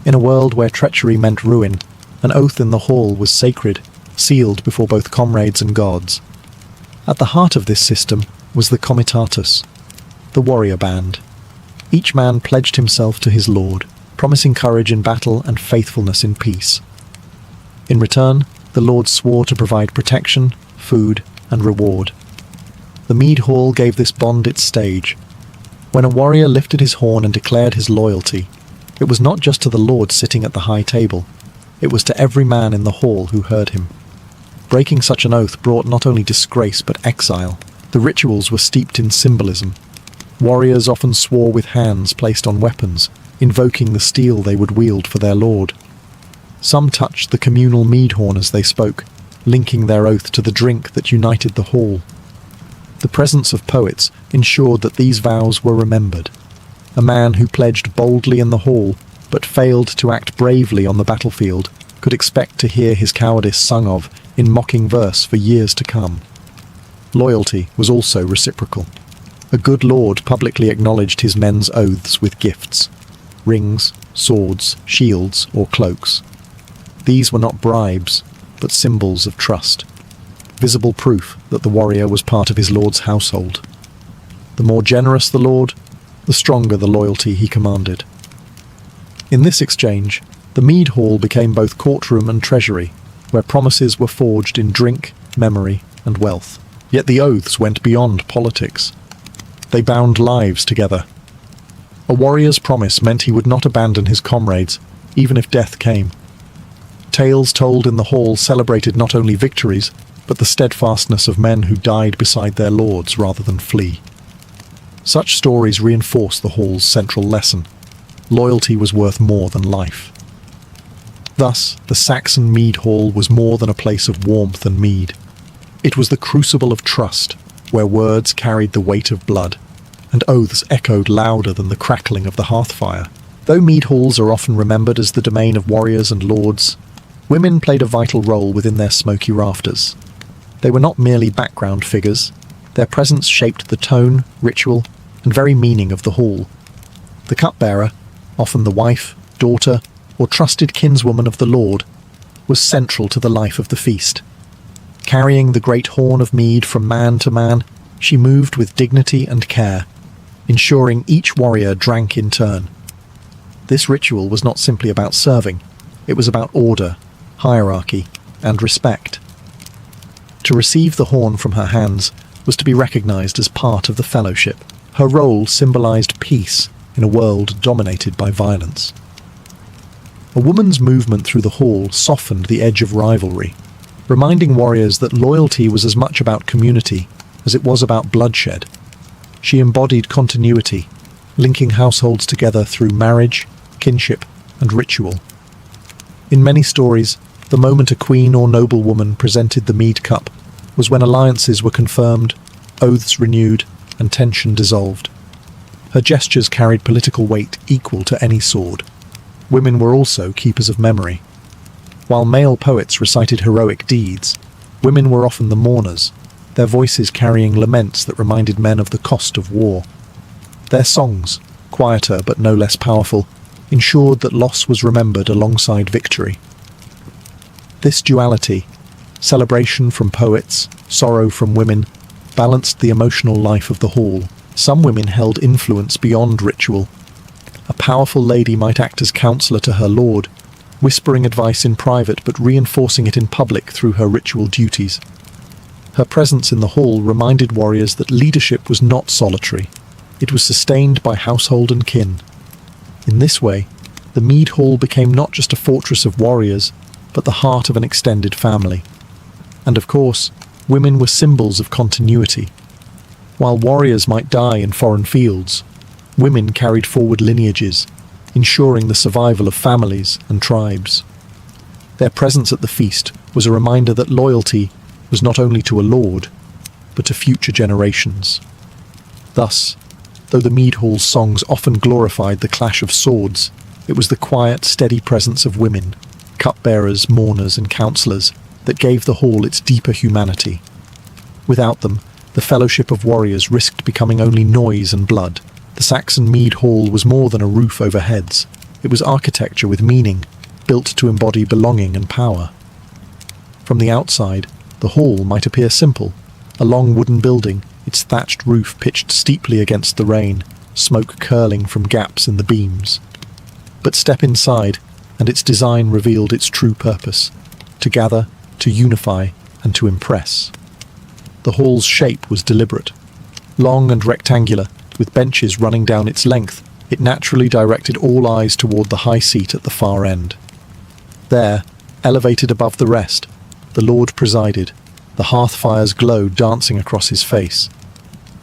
In a world where treachery meant ruin, an oath in the hall was sacred, sealed before both comrades and gods. At the heart of this system was the comitatus, the warrior band. Each man pledged himself to his lord, promising courage in battle and faithfulness in peace. In return, the lord swore to provide protection, food, and reward. The mead hall gave this bond its stage. When a warrior lifted his horn and declared his loyalty, it was not just to the lord sitting at the high table, it was to every man in the hall who heard him. Breaking such an oath brought not only disgrace but exile. The rituals were steeped in symbolism. Warriors often swore with hands placed on weapons, invoking the steel they would wield for their lord. Some touched the communal mead horn as they spoke, linking their oath to the drink that united the hall. The presence of poets ensured that these vows were remembered. A man who pledged boldly in the hall, but failed to act bravely on the battlefield, could expect to hear his cowardice sung of in mocking verse for years to come. Loyalty was also reciprocal. A good lord publicly acknowledged his men's oaths with gifts: rings, swords, shields, or cloaks. These were not bribes, but symbols of trust, visible proof that the warrior was part of his lord's household. The more generous the lord, the stronger the loyalty he commanded. In this exchange, the mead hall became both courtroom and treasury, where promises were forged in drink, memory, and wealth. Yet the oaths went beyond politics. They bound lives together. A warrior's promise meant he would not abandon his comrades, even if death came. Tales told in the hall celebrated not only victories, but the steadfastness of men who died beside their lords rather than flee. Such stories reinforced the hall's central lesson: loyalty was worth more than life. Thus, the Saxon mead hall was more than a place of warmth and mead. It was the crucible of trust, where words carried the weight of blood, and oaths echoed louder than the crackling of the hearth fire. Though mead halls are often remembered as the domain of warriors and lords, women played a vital role within their smoky rafters. They were not merely background figures. Their presence shaped the tone, ritual, and very meaning of the hall. The cupbearer, often the wife, daughter, or trusted kinswoman of the lord, was central to the life of the feast. Carrying the great horn of mead from man to man, she moved with dignity and care, ensuring each warrior drank in turn. This ritual was not simply about serving, it was about order, hierarchy, and respect. To receive the horn from her hands was to be recognized as part of the fellowship. Her role symbolized peace in a world dominated by violence. A woman's movement through the hall softened the edge of rivalry, reminding warriors that loyalty was as much about community as it was about bloodshed. She embodied continuity, linking households together through marriage, kinship, and ritual. In many stories, the moment a queen or noblewoman presented the mead cup was when alliances were confirmed, oaths renewed, and tension dissolved. Her gestures carried political weight equal to any sword. Women were also keepers of memory. While male poets recited heroic deeds, women were often the mourners, their voices carrying laments that reminded men of the cost of war. Their songs, quieter but no less powerful, ensured that loss was remembered alongside victory. This duality, celebration from poets, sorrow from women, balanced the emotional life of the hall. Some women held influence beyond ritual. A powerful lady might act as counselor to her lord, whispering advice in private but reinforcing it in public through her ritual duties. Her presence in the hall reminded warriors that leadership was not solitary. It was sustained by household and kin. In this way, the mead hall became not just a fortress of warriors, but the heart of an extended family. And of course, women were symbols of continuity. While warriors might die in foreign fields, women carried forward lineages, ensuring the survival of families and tribes. Their presence at the feast was a reminder that loyalty was not only to a lord, but to future generations. Thus, though the mead hall's songs often glorified the clash of swords, it was the quiet, steady presence of women, cupbearers, mourners, and counsellors that gave the hall its deeper humanity. Without them, the fellowship of warriors risked becoming only noise and blood. The Saxon mead hall was more than a roof over heads. It was architecture with meaning, built to embody belonging and power. From the outside, the hall might appear simple, a long wooden building, its thatched roof pitched steeply against the rain, smoke curling from gaps in the beams. But step inside, and its design revealed its true purpose: to gather, to unify, and to impress. The hall's shape was deliberate. Long and rectangular, with benches running down its length, it naturally directed all eyes toward the high seat at the far end. There, elevated above the rest, the Lord presided, the hearth-fire's glow dancing across his face.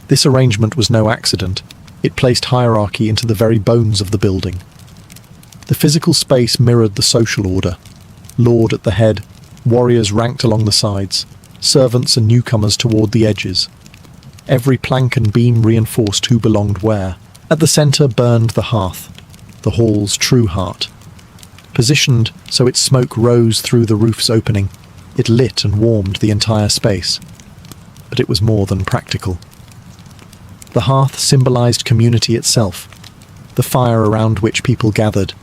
This arrangement was no accident. It placed hierarchy into the very bones of the building. The physical space mirrored the social order. Lord at the head, warriors ranked along the sides, servants and newcomers toward the edges. Every plank and beam reinforced who belonged where. At the centre burned the hearth, the hall's true heart. Positioned so its smoke rose through the roof's opening, it lit and warmed the entire space. But it was more than practical. The hearth symbolized community itself, the fire around which people gathered,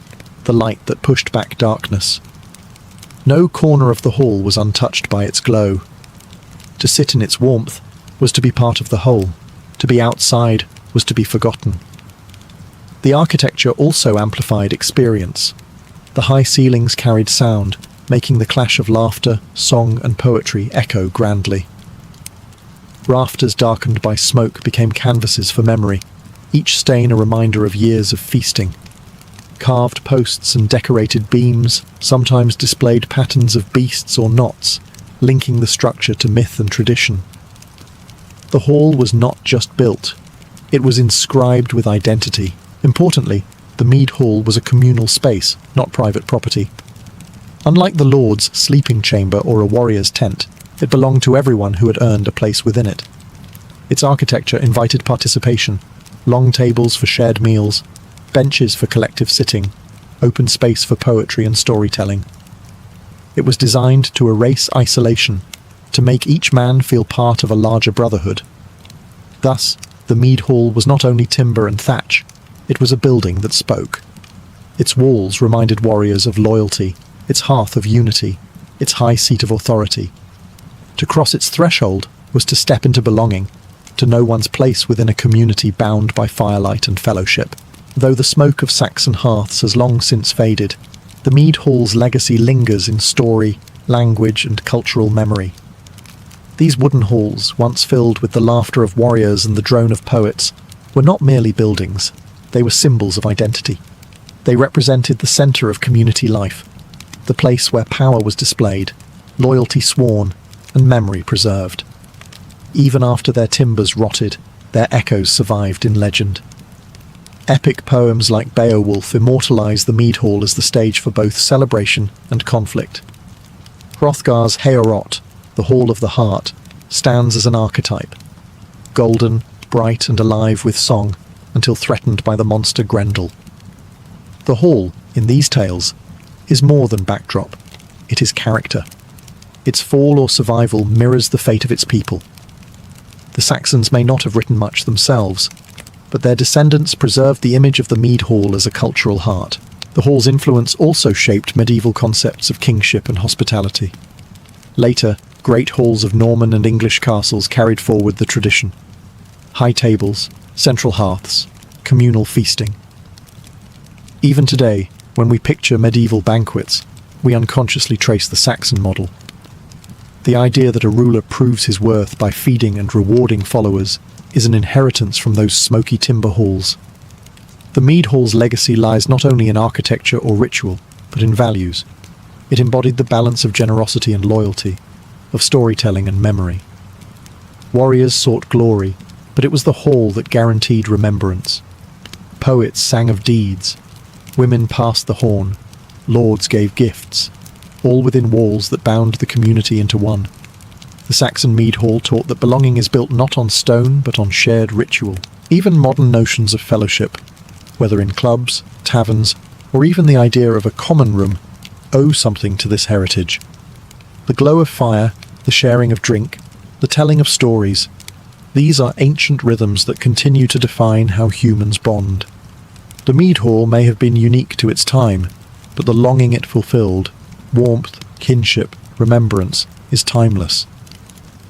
the light that pushed back darkness. No corner of the hall was untouched by its glow. To sit in its warmth was to be part of the whole. To be outside was to be forgotten. The architecture also amplified experience. The high ceilings carried sound, making the clash of laughter, song, and poetry echo grandly. Rafters darkened by smoke became canvases for memory, each stain a reminder of years of feasting. Carved posts and decorated beams sometimes displayed patterns of beasts or knots, linking the structure to myth and tradition. The hall was not just built, it was inscribed with identity. Importantly, the mead hall was a communal space, not private property. Unlike the lord's sleeping chamber or a warrior's tent, it belonged to everyone who had earned a place within it. Its architecture invited participation: long tables for shared meals, benches for collective sitting, open space for poetry and storytelling. It was designed to erase isolation, to make each man feel part of a larger brotherhood. Thus, the mead hall was not only timber and thatch, it was a building that spoke. Its walls reminded warriors of loyalty, its hearth of unity, its high seat of authority. To cross its threshold was to step into belonging, to know one's place within a community bound by firelight and fellowship. Though the smoke of Saxon hearths has long since faded, the mead hall's legacy lingers in story, language, and cultural memory. These wooden halls, once filled with the laughter of warriors and the drone of poets, were not merely buildings. They were symbols of identity. They represented the centre of community life, the place where power was displayed, loyalty sworn, and memory preserved. Even after their timbers rotted, their echoes survived in legend. Epic poems like Beowulf immortalize the mead hall as the stage for both celebration and conflict. Hrothgar's Heorot, the Hall of the Heart, stands as an archetype, golden, bright, and alive with song, until threatened by the monster Grendel. The hall, in these tales, is more than backdrop. It is character. Its fall or survival mirrors the fate of its people. The Saxons may not have written much themselves, but their descendants preserved the image of the mead hall as a cultural heart. The hall's influence also shaped medieval concepts of kingship and hospitality. Later, great halls of Norman and English castles carried forward the tradition. High tables, central hearths, communal feasting. Even today, when we picture medieval banquets, we unconsciously trace the Saxon model. The idea that a ruler proves his worth by feeding and rewarding followers is an inheritance from those smoky timber halls. The mead hall's legacy lies not only in architecture or ritual, but in values. It embodied the balance of generosity and loyalty, of storytelling and memory. Warriors sought glory, but it was the hall that guaranteed remembrance. Poets sang of deeds, Women passed the horn. Lords gave gifts, all within walls that bound the community into one. The Saxon mead hall taught that belonging is built not on stone, but on shared ritual. Even modern notions of fellowship, whether in clubs, taverns, or even the idea of a common room, owe something to this heritage. The glow of fire, the sharing of drink, the telling of stories, these are ancient rhythms that continue to define how humans bond. The mead hall may have been unique to its time, but the longing it fulfilled, warmth, kinship, remembrance, is timeless.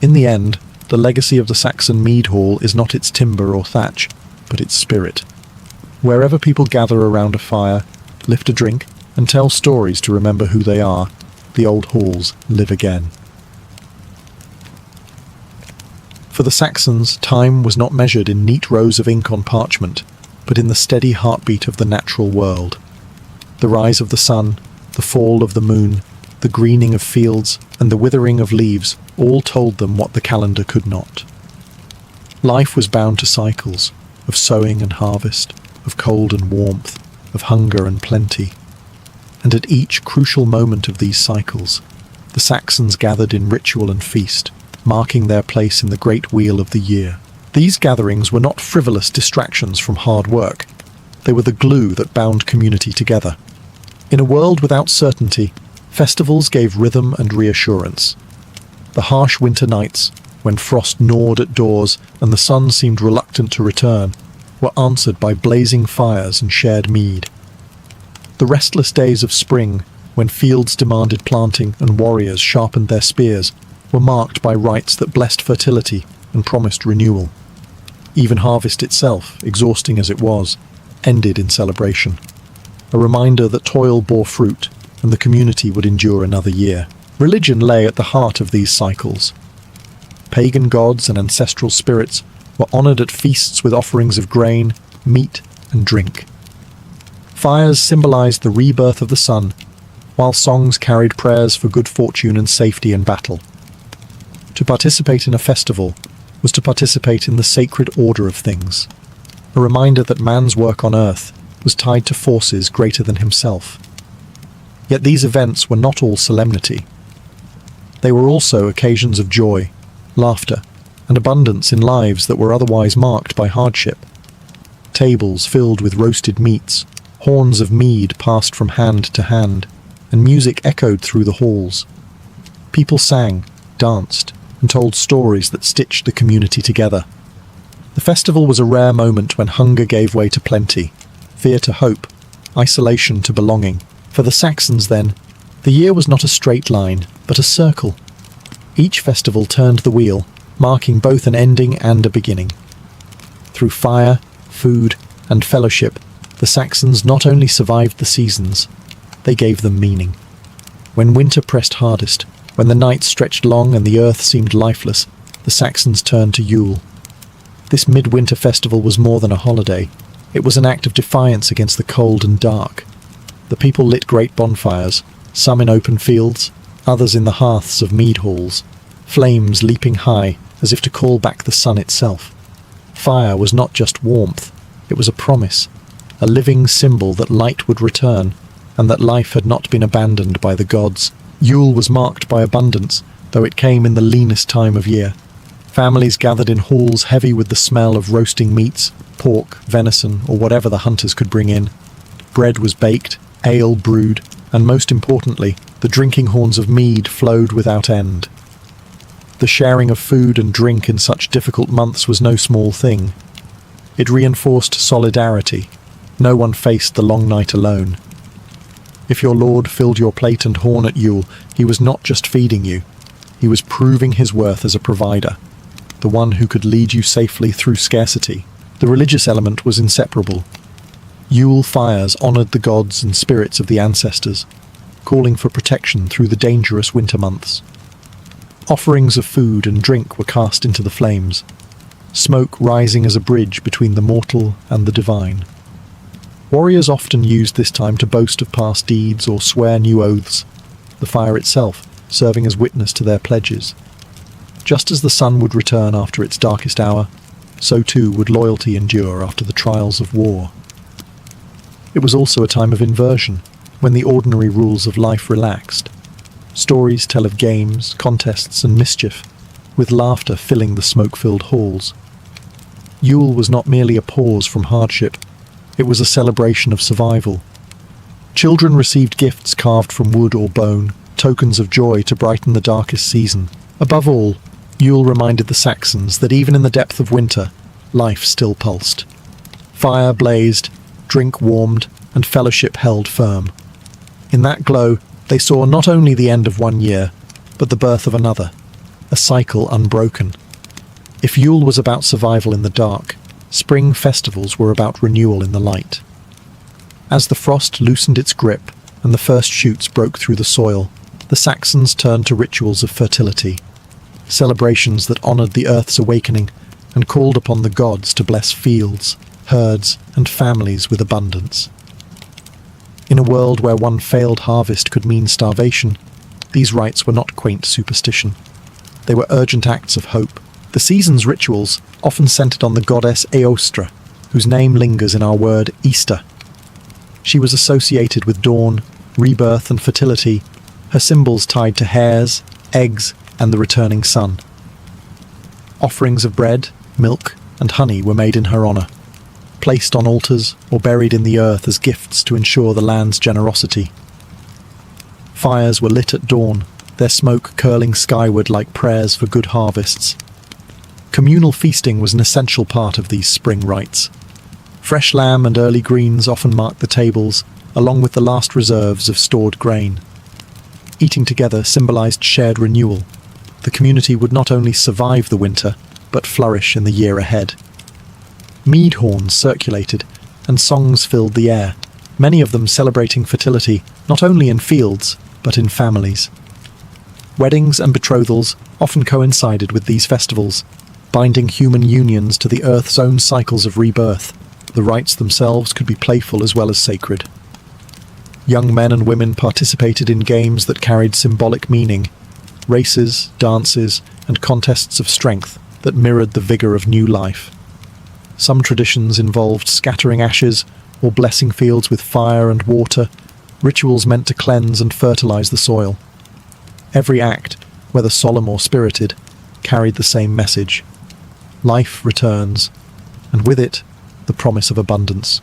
In the end, the legacy of the Saxon mead hall is not its timber or thatch, but its spirit. Wherever people gather around a fire, lift a drink, and tell stories to remember who they are, the old halls live again. For the Saxons, time was not measured in neat rows of ink on parchment, but in the steady heartbeat of the natural world. The rise of the sun, the fall of the moon, the greening of fields, and the withering of leaves all told them what the calendar could not. Life was bound to cycles, of sowing and harvest, of cold and warmth, of hunger and plenty. And at each crucial moment of these cycles, the Saxons gathered in ritual and feast, marking their place in the great wheel of the year. These gatherings were not frivolous distractions from hard work. They were the glue that bound community together. In a world without certainty, festivals gave rhythm and reassurance. The harsh winter nights, when frost gnawed at doors and the sun seemed reluctant to return, were answered by blazing fires and shared mead. The restless days of spring, when fields demanded planting and warriors sharpened their spears, were marked by rites that blessed fertility and promised renewal. Even harvest itself, exhausting as it was, ended in celebration, a reminder that toil bore fruit and the community would endure another year. Religion lay at the heart of these cycles. Pagan gods and ancestral spirits were honoured at feasts with offerings of grain, meat, and drink. Fires symbolised the rebirth of the sun, while songs carried prayers for good fortune and safety in battle. To participate in a festival was to participate in the sacred order of things, a reminder that man's work on earth was tied to forces greater than himself. Yet these events were not all solemnity. They were also occasions of joy, laughter, and abundance in lives that were otherwise marked by hardship. Tables filled with roasted meats, horns of mead passed from hand to hand, and music echoed through the halls. People sang, danced, and told stories that stitched the community together. The festival was a rare moment when hunger gave way to plenty, fear to hope, isolation to belonging. For the Saxons, then, the year was not a straight line, but a circle. Each festival turned the wheel, marking both an ending and a beginning. Through fire, food, and fellowship, the Saxons not only survived the seasons, they gave them meaning. When winter pressed hardest, when the nights stretched long and the earth seemed lifeless, the Saxons turned to Yule. This midwinter festival was more than a holiday. It was an act of defiance against the cold and dark. The people lit great bonfires, some in open fields, others in the hearths of mead halls, flames leaping high as if to call back the sun itself. Fire was not just warmth, it was a promise, a living symbol that light would return, and that life had not been abandoned by the gods. Yule was marked by abundance, though it came in the leanest time of year. Families gathered in halls heavy with the smell of roasting meats, pork, venison, or whatever the hunters could bring in. Bread was baked, ale brewed, and most importantly, the drinking horns of mead flowed without end. The sharing of food and drink in such difficult months was no small thing. It reinforced solidarity. No one faced the long night alone. If your lord filled your plate and horn at Yule, he was not just feeding you. He was proving his worth as a provider, the one who could lead you safely through scarcity. The religious element was inseparable. Yule fires honoured the gods and spirits of the ancestors, calling for protection through the dangerous winter months. Offerings of food and drink were cast into the flames, smoke rising as a bridge between the mortal and the divine. Warriors often used this time to boast of past deeds or swear new oaths, the fire itself serving as witness to their pledges. Just as the sun would return after its darkest hour, so too would loyalty endure after the trials of war. it was also a time of inversion, when the ordinary rules of life relaxed. Stories tell of games, contests, and mischief, with laughter filling the smoke-filled halls. Yule was not merely a pause from hardship, it was a celebration of survival. Children received gifts carved from wood or bone, tokens of joy to brighten the darkest season. Above all, Yule reminded the Saxons that even in the depth of winter, life still pulsed. Fire blazed, drink warmed, and fellowship held firm. In that glow, they saw not only the end of one year, but the birth of another, a cycle unbroken. If Yule was about survival in the dark, spring festivals were about renewal in the light. As the frost loosened its grip and the first shoots broke through the soil, the Saxons turned to rituals of fertility, celebrations that honoured the earth's awakening and called upon the gods to bless fields, herds, and families with abundance. In a world where one failed harvest could mean starvation, these rites were not quaint superstition. They were urgent acts of hope. The season's rituals often centered on the goddess Eostre, whose name lingers in our word Easter. She was associated with dawn, rebirth, and fertility, her symbols tied to hares, eggs, and the returning sun. Offerings of bread, milk, and honey were made in her honor, placed on altars or buried in the earth as gifts to ensure the land's generosity. Fires were lit at dawn, their smoke curling skyward like prayers for good harvests. Communal feasting was an essential part of these spring rites. Fresh lamb and early greens often marked the tables, along with the last reserves of stored grain. Eating together symbolized shared renewal. The community would not only survive the winter, but flourish in the year ahead. Mead horns circulated, and songs filled the air, many of them celebrating fertility not only in fields, but in families. Weddings and betrothals often coincided with these festivals, binding human unions to the earth's own cycles of rebirth. The rites themselves could be playful as well as sacred. Young men and women participated in games that carried symbolic meaning, races, dances, and contests of strength that mirrored the vigor of new life. Some traditions involved scattering ashes or blessing fields with fire and water, rituals meant to cleanse and fertilize the soil. Every act, whether solemn or spirited, carried the same message. Life returns, and with it, the promise of abundance.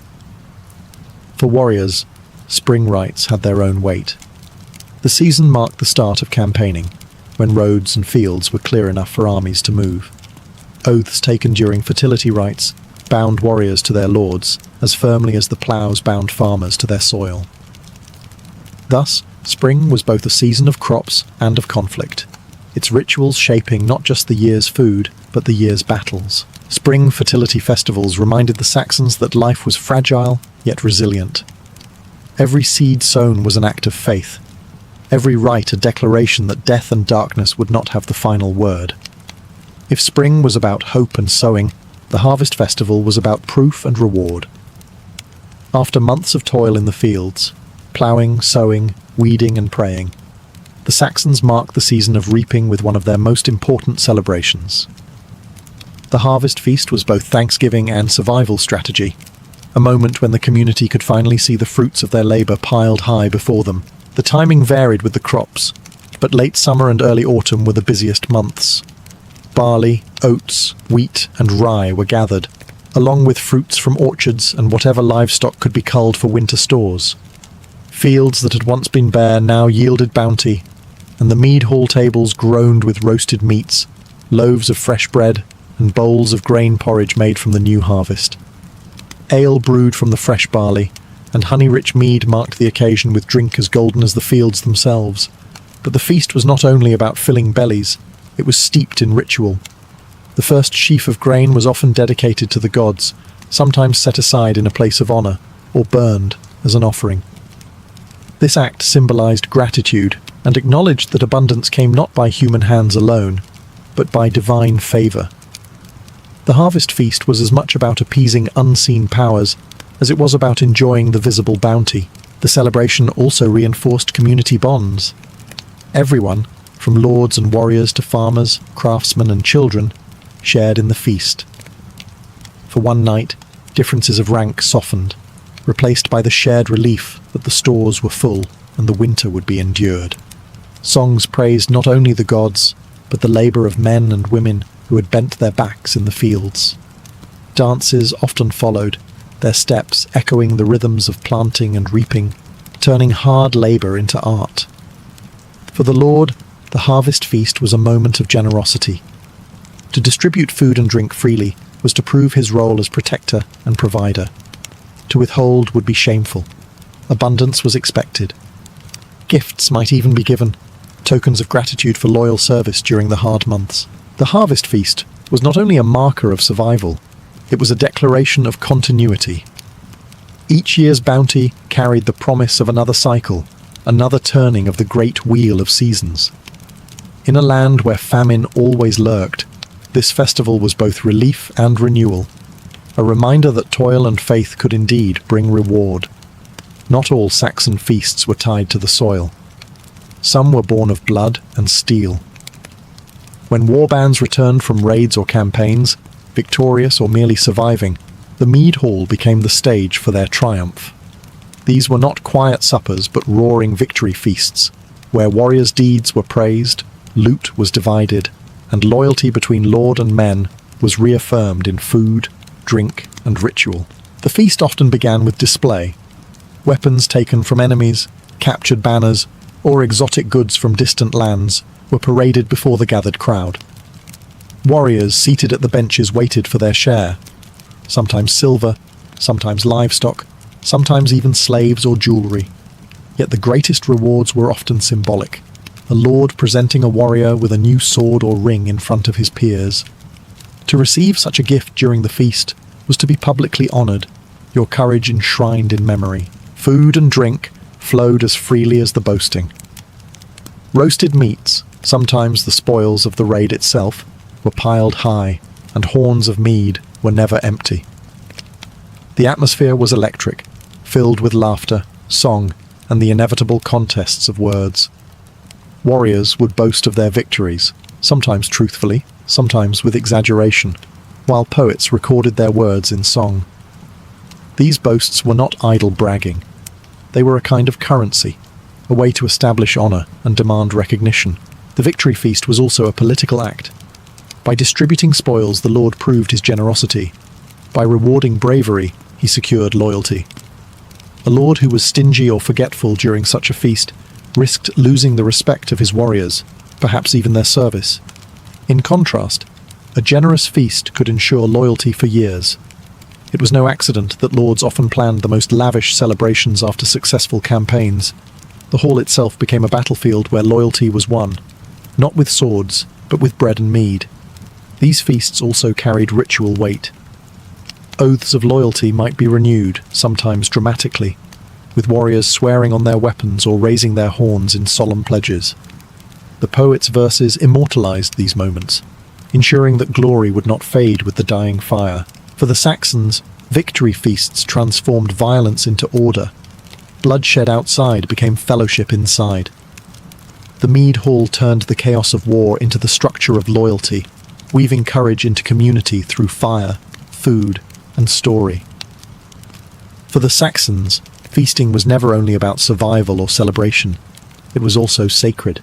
For warriors, spring rites had their own weight. The season marked the start of campaigning, when roads and fields were clear enough for armies to move. Oaths taken during fertility rites bound warriors to their lords as firmly as the ploughs bound farmers to their soil. Thus, spring was both a season of crops and of conflict, its rituals shaping not just the year's food, but the year's battles. Spring fertility festivals reminded the Saxons that life was fragile, yet resilient. Every seed sown was an act of faith, every rite a declaration that death and darkness would not have the final word. If spring was about hope and sowing, the harvest festival was about proof and reward. After months of toil in the fields, ploughing, sowing, weeding and praying, the Saxons marked the season of reaping with one of their most important celebrations. The harvest feast was both thanksgiving and survival strategy, a moment when the community could finally see the fruits of their labour piled high before them. The timing varied with the crops, but late summer and early autumn were the busiest months. Barley, oats, wheat and rye were gathered, along with fruits from orchards and whatever livestock could be culled for winter stores. Fields that had once been bare now yielded bounty, and the mead hall tables groaned with roasted meats, loaves of fresh bread, and bowls of grain porridge made from the new harvest. Ale brewed from the fresh barley, and honey-rich mead marked the occasion with drink as golden as the fields themselves. But the feast was not only about filling bellies, it was steeped in ritual. The first sheaf of grain was often dedicated to the gods, sometimes set aside in a place of honour, or burned as an offering. This act symbolized gratitude and acknowledged that abundance came not by human hands alone, but by divine favour. The harvest feast was as much about appeasing unseen powers as it was about enjoying the visible bounty. The celebration also reinforced community bonds. Everyone, from lords and warriors to farmers, craftsmen and children, shared in the feast. For one night, differences of rank softened. replaced by the shared relief that the stores were full and the winter would be endured. Songs praised not only the gods, but the labour of men and women who had bent their backs in the fields. Dances often followed, their steps echoing the rhythms of planting and reaping, turning hard labour into art. For the Lord, the harvest feast was a moment of generosity. To distribute food and drink freely was to prove his role as protector and provider. To withhold would be shameful. Abundance was expected. Gifts might even be given, tokens of gratitude for loyal service during the hard months. The harvest feast was not only a marker of survival, it was a declaration of continuity. Each year's bounty carried the promise of another cycle, another turning of the great wheel of seasons. In a land where famine always lurked, this festival was both relief and renewal, a reminder that toil and faith could indeed bring reward. Not all Saxon feasts were tied to the soil. Some were born of blood and steel. When warbands returned from raids or campaigns, victorious or merely surviving, the mead hall became the stage for their triumph. These were not quiet suppers but roaring victory feasts, where warriors' deeds were praised, loot was divided, and loyalty between lord and men was reaffirmed in food, drink, and ritual. The feast often began with display. Weapons taken from enemies, captured banners, or exotic goods from distant lands were paraded before the gathered crowd. Warriors seated at the benches waited for their share, sometimes silver, sometimes livestock, sometimes even slaves or jewelry. Yet the greatest rewards were often symbolic, a lord presenting a warrior with a new sword or ring in front of his peers. To receive such a gift during the feast was to be publicly honoured, your courage enshrined in memory. Food and drink flowed as freely as the boasting. Roasted meats, sometimes the spoils of the raid itself, were piled high, and horns of mead were never empty. The atmosphere was electric, filled with laughter, song, and the inevitable contests of words. Warriors would boast of their victories, sometimes truthfully, sometimes with exaggeration, while poets recorded their words in song. These boasts were not idle bragging. They were a kind of currency, a way to establish honour and demand recognition. The victory feast was also a political act. By distributing spoils, the Lord proved his generosity. By rewarding bravery, he secured loyalty. A lord who was stingy or forgetful during such a feast risked losing the respect of his warriors, perhaps even their service. In contrast, a generous feast could ensure loyalty for years. It was no accident that lords often planned the most lavish celebrations after successful campaigns. The hall itself became a battlefield where loyalty was won, not with swords, but with bread and mead. These feasts also carried ritual weight. Oaths of loyalty might be renewed, sometimes dramatically, with warriors swearing on their weapons or raising their horns in solemn pledges. The poet's verses immortalized these moments, ensuring that glory would not fade with the dying fire. For the Saxons, victory feasts transformed violence into order. Bloodshed outside became fellowship inside. The mead hall turned the chaos of war into the structure of loyalty, weaving courage into community through fire, food, and story. For the Saxons, feasting was never only about survival or celebration, it was also sacred.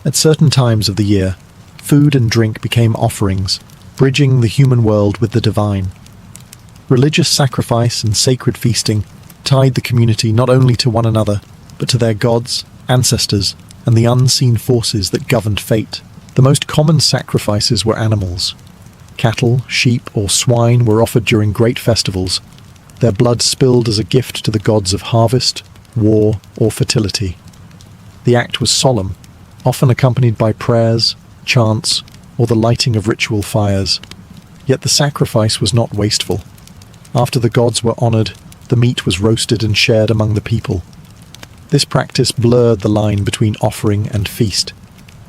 At certain times of the year, food and drink became offerings, bridging the human world with the divine. Religious sacrifice and sacred feasting tied the community not only to one another, but to their gods, ancestors, and the unseen forces that governed fate. The most common sacrifices were animals. Cattle, sheep, or swine were offered during great festivals, their blood spilled as a gift to the gods of harvest, war, or fertility. The act was solemn, often accompanied by prayers, chants, or the lighting of ritual fires. Yet the sacrifice was not wasteful. After the gods were honoured, the meat was roasted and shared among the people. This practice blurred the line between offering and feast.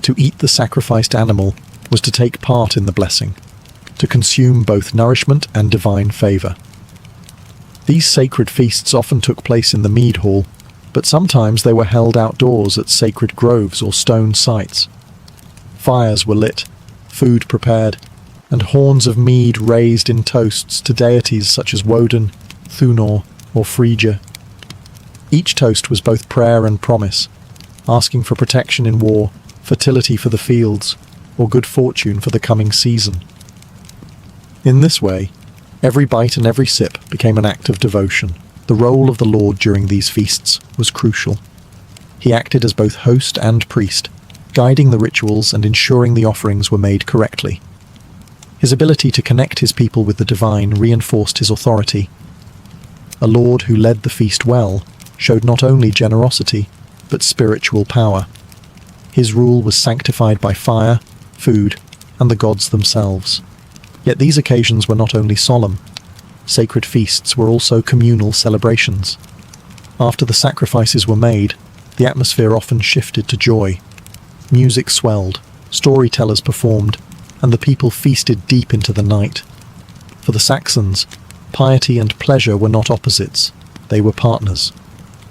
To eat the sacrificed animal was to take part in the blessing, to consume both nourishment and divine favour. These sacred feasts often took place in the mead hall, but sometimes they were held outdoors at sacred groves or stone sites. Fires were lit, food prepared, and horns of mead raised in toasts to deities such as Woden, Thunor or Frigga. Each toast was both prayer and promise, asking for protection in war, fertility for the fields, or good fortune for the coming season. In this way, every bite and every sip became an act of devotion. The role of the Lord during these feasts was crucial. He acted as both host and priest, guiding the rituals and ensuring the offerings were made correctly. His ability to connect his people with the divine reinforced his authority. A Lord who led the feast well showed not only generosity, but spiritual power. His rule was sanctified by fire, food, and the gods themselves. Yet these occasions were not only solemn. Sacred feasts were also communal celebrations. After the sacrifices were made, the atmosphere often shifted to joy. Music swelled, storytellers performed, and the people feasted deep into the night. For the Saxons, piety and pleasure were not opposites, they were partners.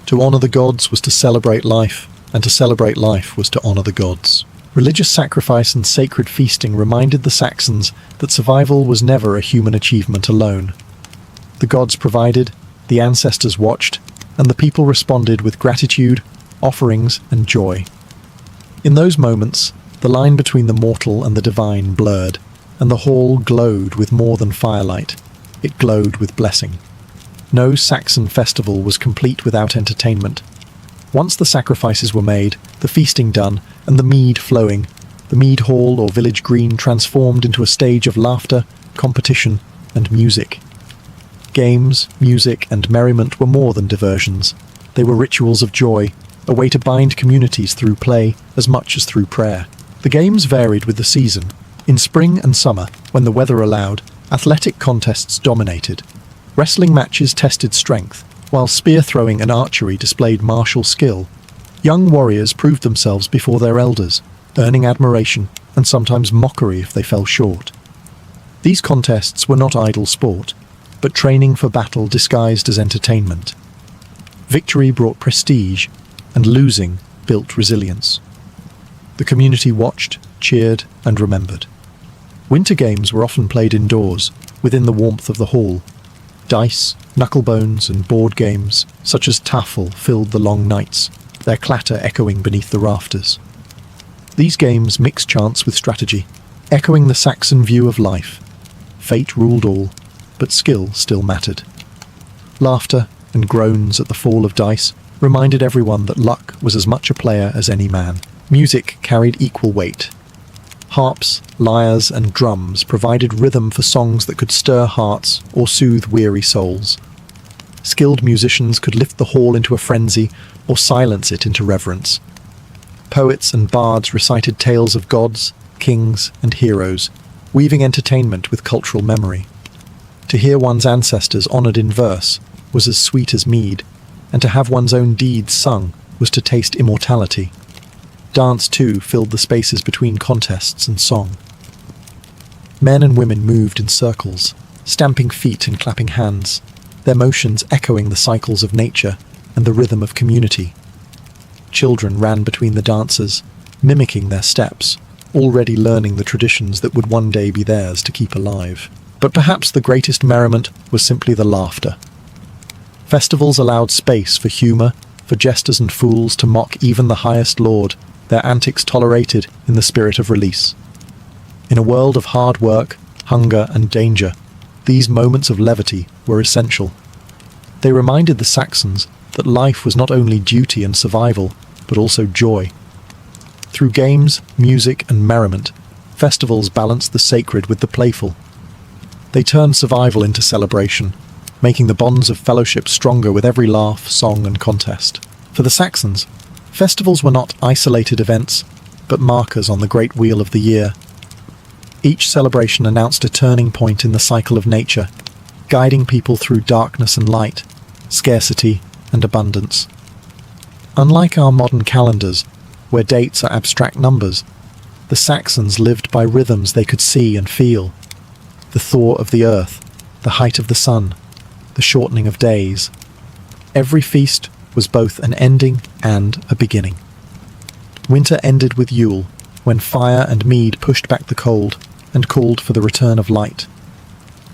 To honour the gods was to celebrate life, and to celebrate life was to honour the gods. Religious sacrifice and sacred feasting reminded the Saxons that survival was never a human achievement alone. The gods provided, the ancestors watched, and the people responded with gratitude, offerings, and joy. In those moments, the line between the mortal and the divine blurred, and the hall glowed with more than firelight. It glowed with blessing. No Saxon festival was complete without entertainment. Once the sacrifices were made, the feasting done, and the mead flowing, the mead hall or village green transformed into a stage of laughter, competition, and music. Games, music, and merriment were more than diversions. They were rituals of joy, a way to bind communities through play as much as through prayer. The games varied with the season. In spring and summer, when the weather allowed, athletic contests dominated. Wrestling matches tested strength, while spear throwing and archery displayed martial skill. Young warriors proved themselves before their elders, earning admiration and sometimes mockery if they fell short. These contests were not idle sport, but training for battle disguised as entertainment. Victory brought prestige, and losing built resilience. The community watched, cheered, and remembered. Winter games were often played indoors, within the warmth of the hall. Dice, knucklebones, and board games, such as Taffel, filled the long nights, their clatter echoing beneath the rafters. These games mixed chance with strategy, echoing the Saxon view of life. Fate ruled all, but skill still mattered. Laughter and groans at the fall of dice reminded everyone that luck was as much a player as any man. Music carried equal weight. Harps, lyres, and drums provided rhythm for songs that could stir hearts or soothe weary souls. Skilled musicians could lift the hall into a frenzy or silence it into reverence. Poets and bards recited tales of gods, kings, and heroes, weaving entertainment with cultural memory. To hear one's ancestors honoured in verse was as sweet as mead, and to have one's own deeds sung was to taste immortality. Dance, too, filled the spaces between contests and song. Men and women moved in circles, stamping feet and clapping hands, their motions echoing the cycles of nature and the rhythm of community. Children ran between the dancers, mimicking their steps, already learning the traditions that would one day be theirs to keep alive. But perhaps the greatest merriment was simply the laughter. Festivals allowed space for humour, for jesters and fools to mock even the highest lord, their antics tolerated in the spirit of release. In a world of hard work, hunger, and danger, these moments of levity were essential. They reminded the Saxons that life was not only duty and survival, but also joy. Through games, music, and merriment, festivals balanced the sacred with the playful. They turned survival into celebration, making the bonds of fellowship stronger with every laugh, song, and contest. For the Saxons, festivals were not isolated events, but markers on the great wheel of the year. Each celebration announced a turning point in the cycle of nature, guiding people through darkness and light, scarcity and abundance. Unlike our modern calendars, where dates are abstract numbers, the Saxons lived by rhythms they could see and feel. The thaw of the earth, the height of the sun, the shortening of days. Every feast was both an ending and a beginning. Winter ended with Yule, when fire and mead pushed back the cold and called for the return of light.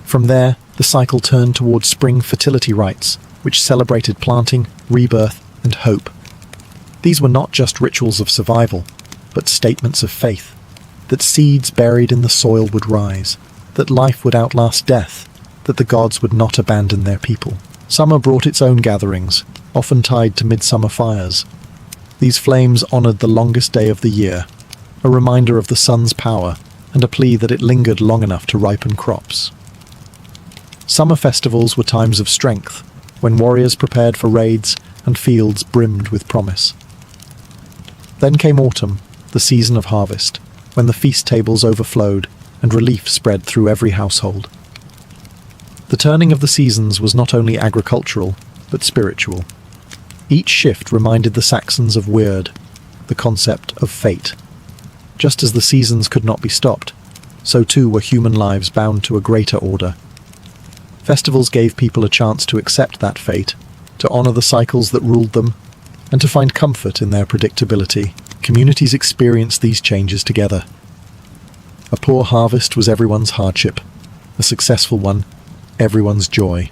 From there, the cycle turned towards spring fertility rites, which celebrated planting, rebirth, and hope. These were not just rituals of survival, but statements of faith, that seeds buried in the soil would rise, that life would outlast death, that the gods would not abandon their people. Summer brought its own gatherings, often tied to midsummer fires. These flames honored the longest day of the year, a reminder of the sun's power and a plea that it lingered long enough to ripen crops. Summer festivals were times of strength, when warriors prepared for raids and fields brimmed with promise. Then came autumn, the season of harvest, when the feast tables overflowed and relief spread through every household. The turning of the seasons was not only agricultural, but spiritual. Each shift reminded the Saxons of Weird, the concept of fate. Just as the seasons could not be stopped, so too were human lives bound to a greater order. Festivals gave people a chance to accept that fate, to honor the cycles that ruled them, and to find comfort in their predictability. Communities experienced these changes together. A poor harvest was everyone's hardship, a successful one, everyone's joy.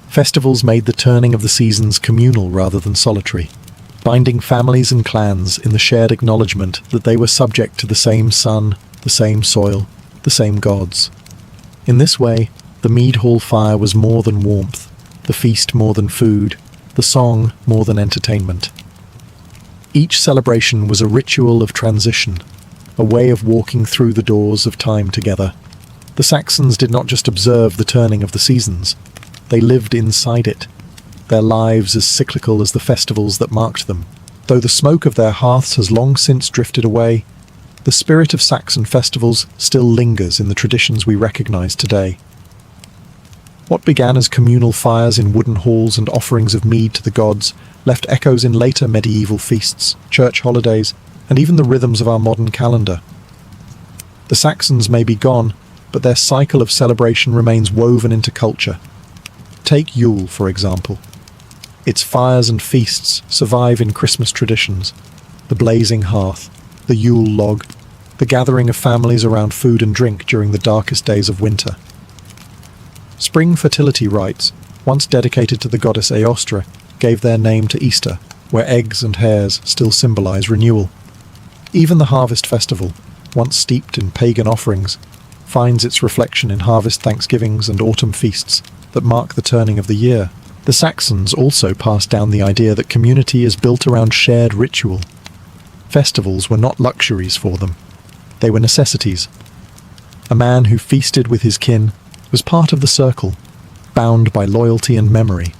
Festivals made the turning of the seasons communal rather than solitary, binding families and clans in the shared acknowledgement that they were subject to the same sun, the same soil, the same gods. In this way, the mead hall fire was more than warmth, the feast more than food, the song more than entertainment. Each celebration was a ritual of transition, a way of walking through the doors of time together. The Saxons did not just observe the turning of the seasons, they lived inside it, their lives as cyclical as the festivals that marked them. Though the smoke of their hearths has long since drifted away, the spirit of Saxon festivals still lingers in the traditions we recognize today. What began as communal fires in wooden halls and offerings of mead to the gods left echoes in later medieval feasts, church holidays, and even the rhythms of our modern calendar. The Saxons may be gone, but their cycle of celebration remains woven into culture. Take Yule, for example. Its fires and feasts survive in Christmas traditions. The blazing hearth, the Yule log, the gathering of families around food and drink during the darkest days of winter. Spring fertility rites, once dedicated to the goddess Eostre, gave their name to Easter, where eggs and hares still symbolize renewal. Even the harvest festival, once steeped in pagan offerings, finds its reflection in harvest thanksgivings and autumn feasts that mark the turning of the year. The Saxons also passed down the idea that community is built around shared ritual. Festivals were not luxuries for them. They were necessities. A man who feasted with his kin was part of the circle, bound by loyalty and memory.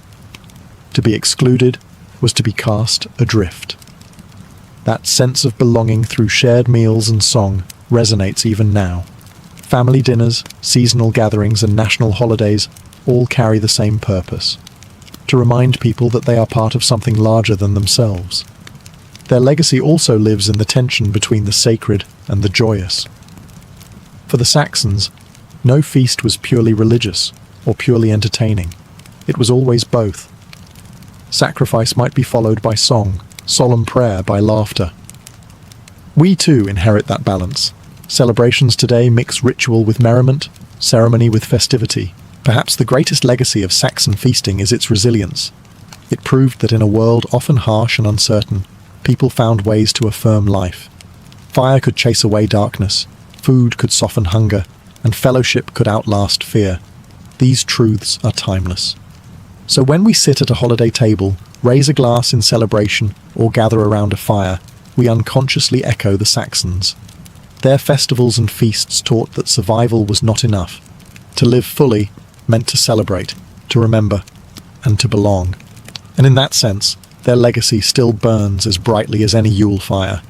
To be excluded was to be cast adrift. That sense of belonging through shared meals and song resonates even now. Family dinners, seasonal gatherings, and national holidays all carry the same purpose: to remind people that they are part of something larger than themselves. Their legacy also lives in the tension between the sacred and the joyous. For the Saxons, no feast was purely religious or purely entertaining. It was always both. Sacrifice might be followed by song, solemn prayer by laughter. We too inherit that balance. Celebrations today mix ritual with merriment, ceremony with festivity. Perhaps the greatest legacy of Saxon feasting is its resilience. It proved that in a world often harsh and uncertain, people found ways to affirm life. Fire could chase away darkness, food could soften hunger, and fellowship could outlast fear. These truths are timeless. So when we sit at a holiday table, raise a glass in celebration, or gather around a fire, we unconsciously echo the Saxons. Their festivals and feasts taught that survival was not enough. To live fully meant to celebrate, to remember, and to belong. And in that sense, their legacy still burns as brightly as any Yule fire.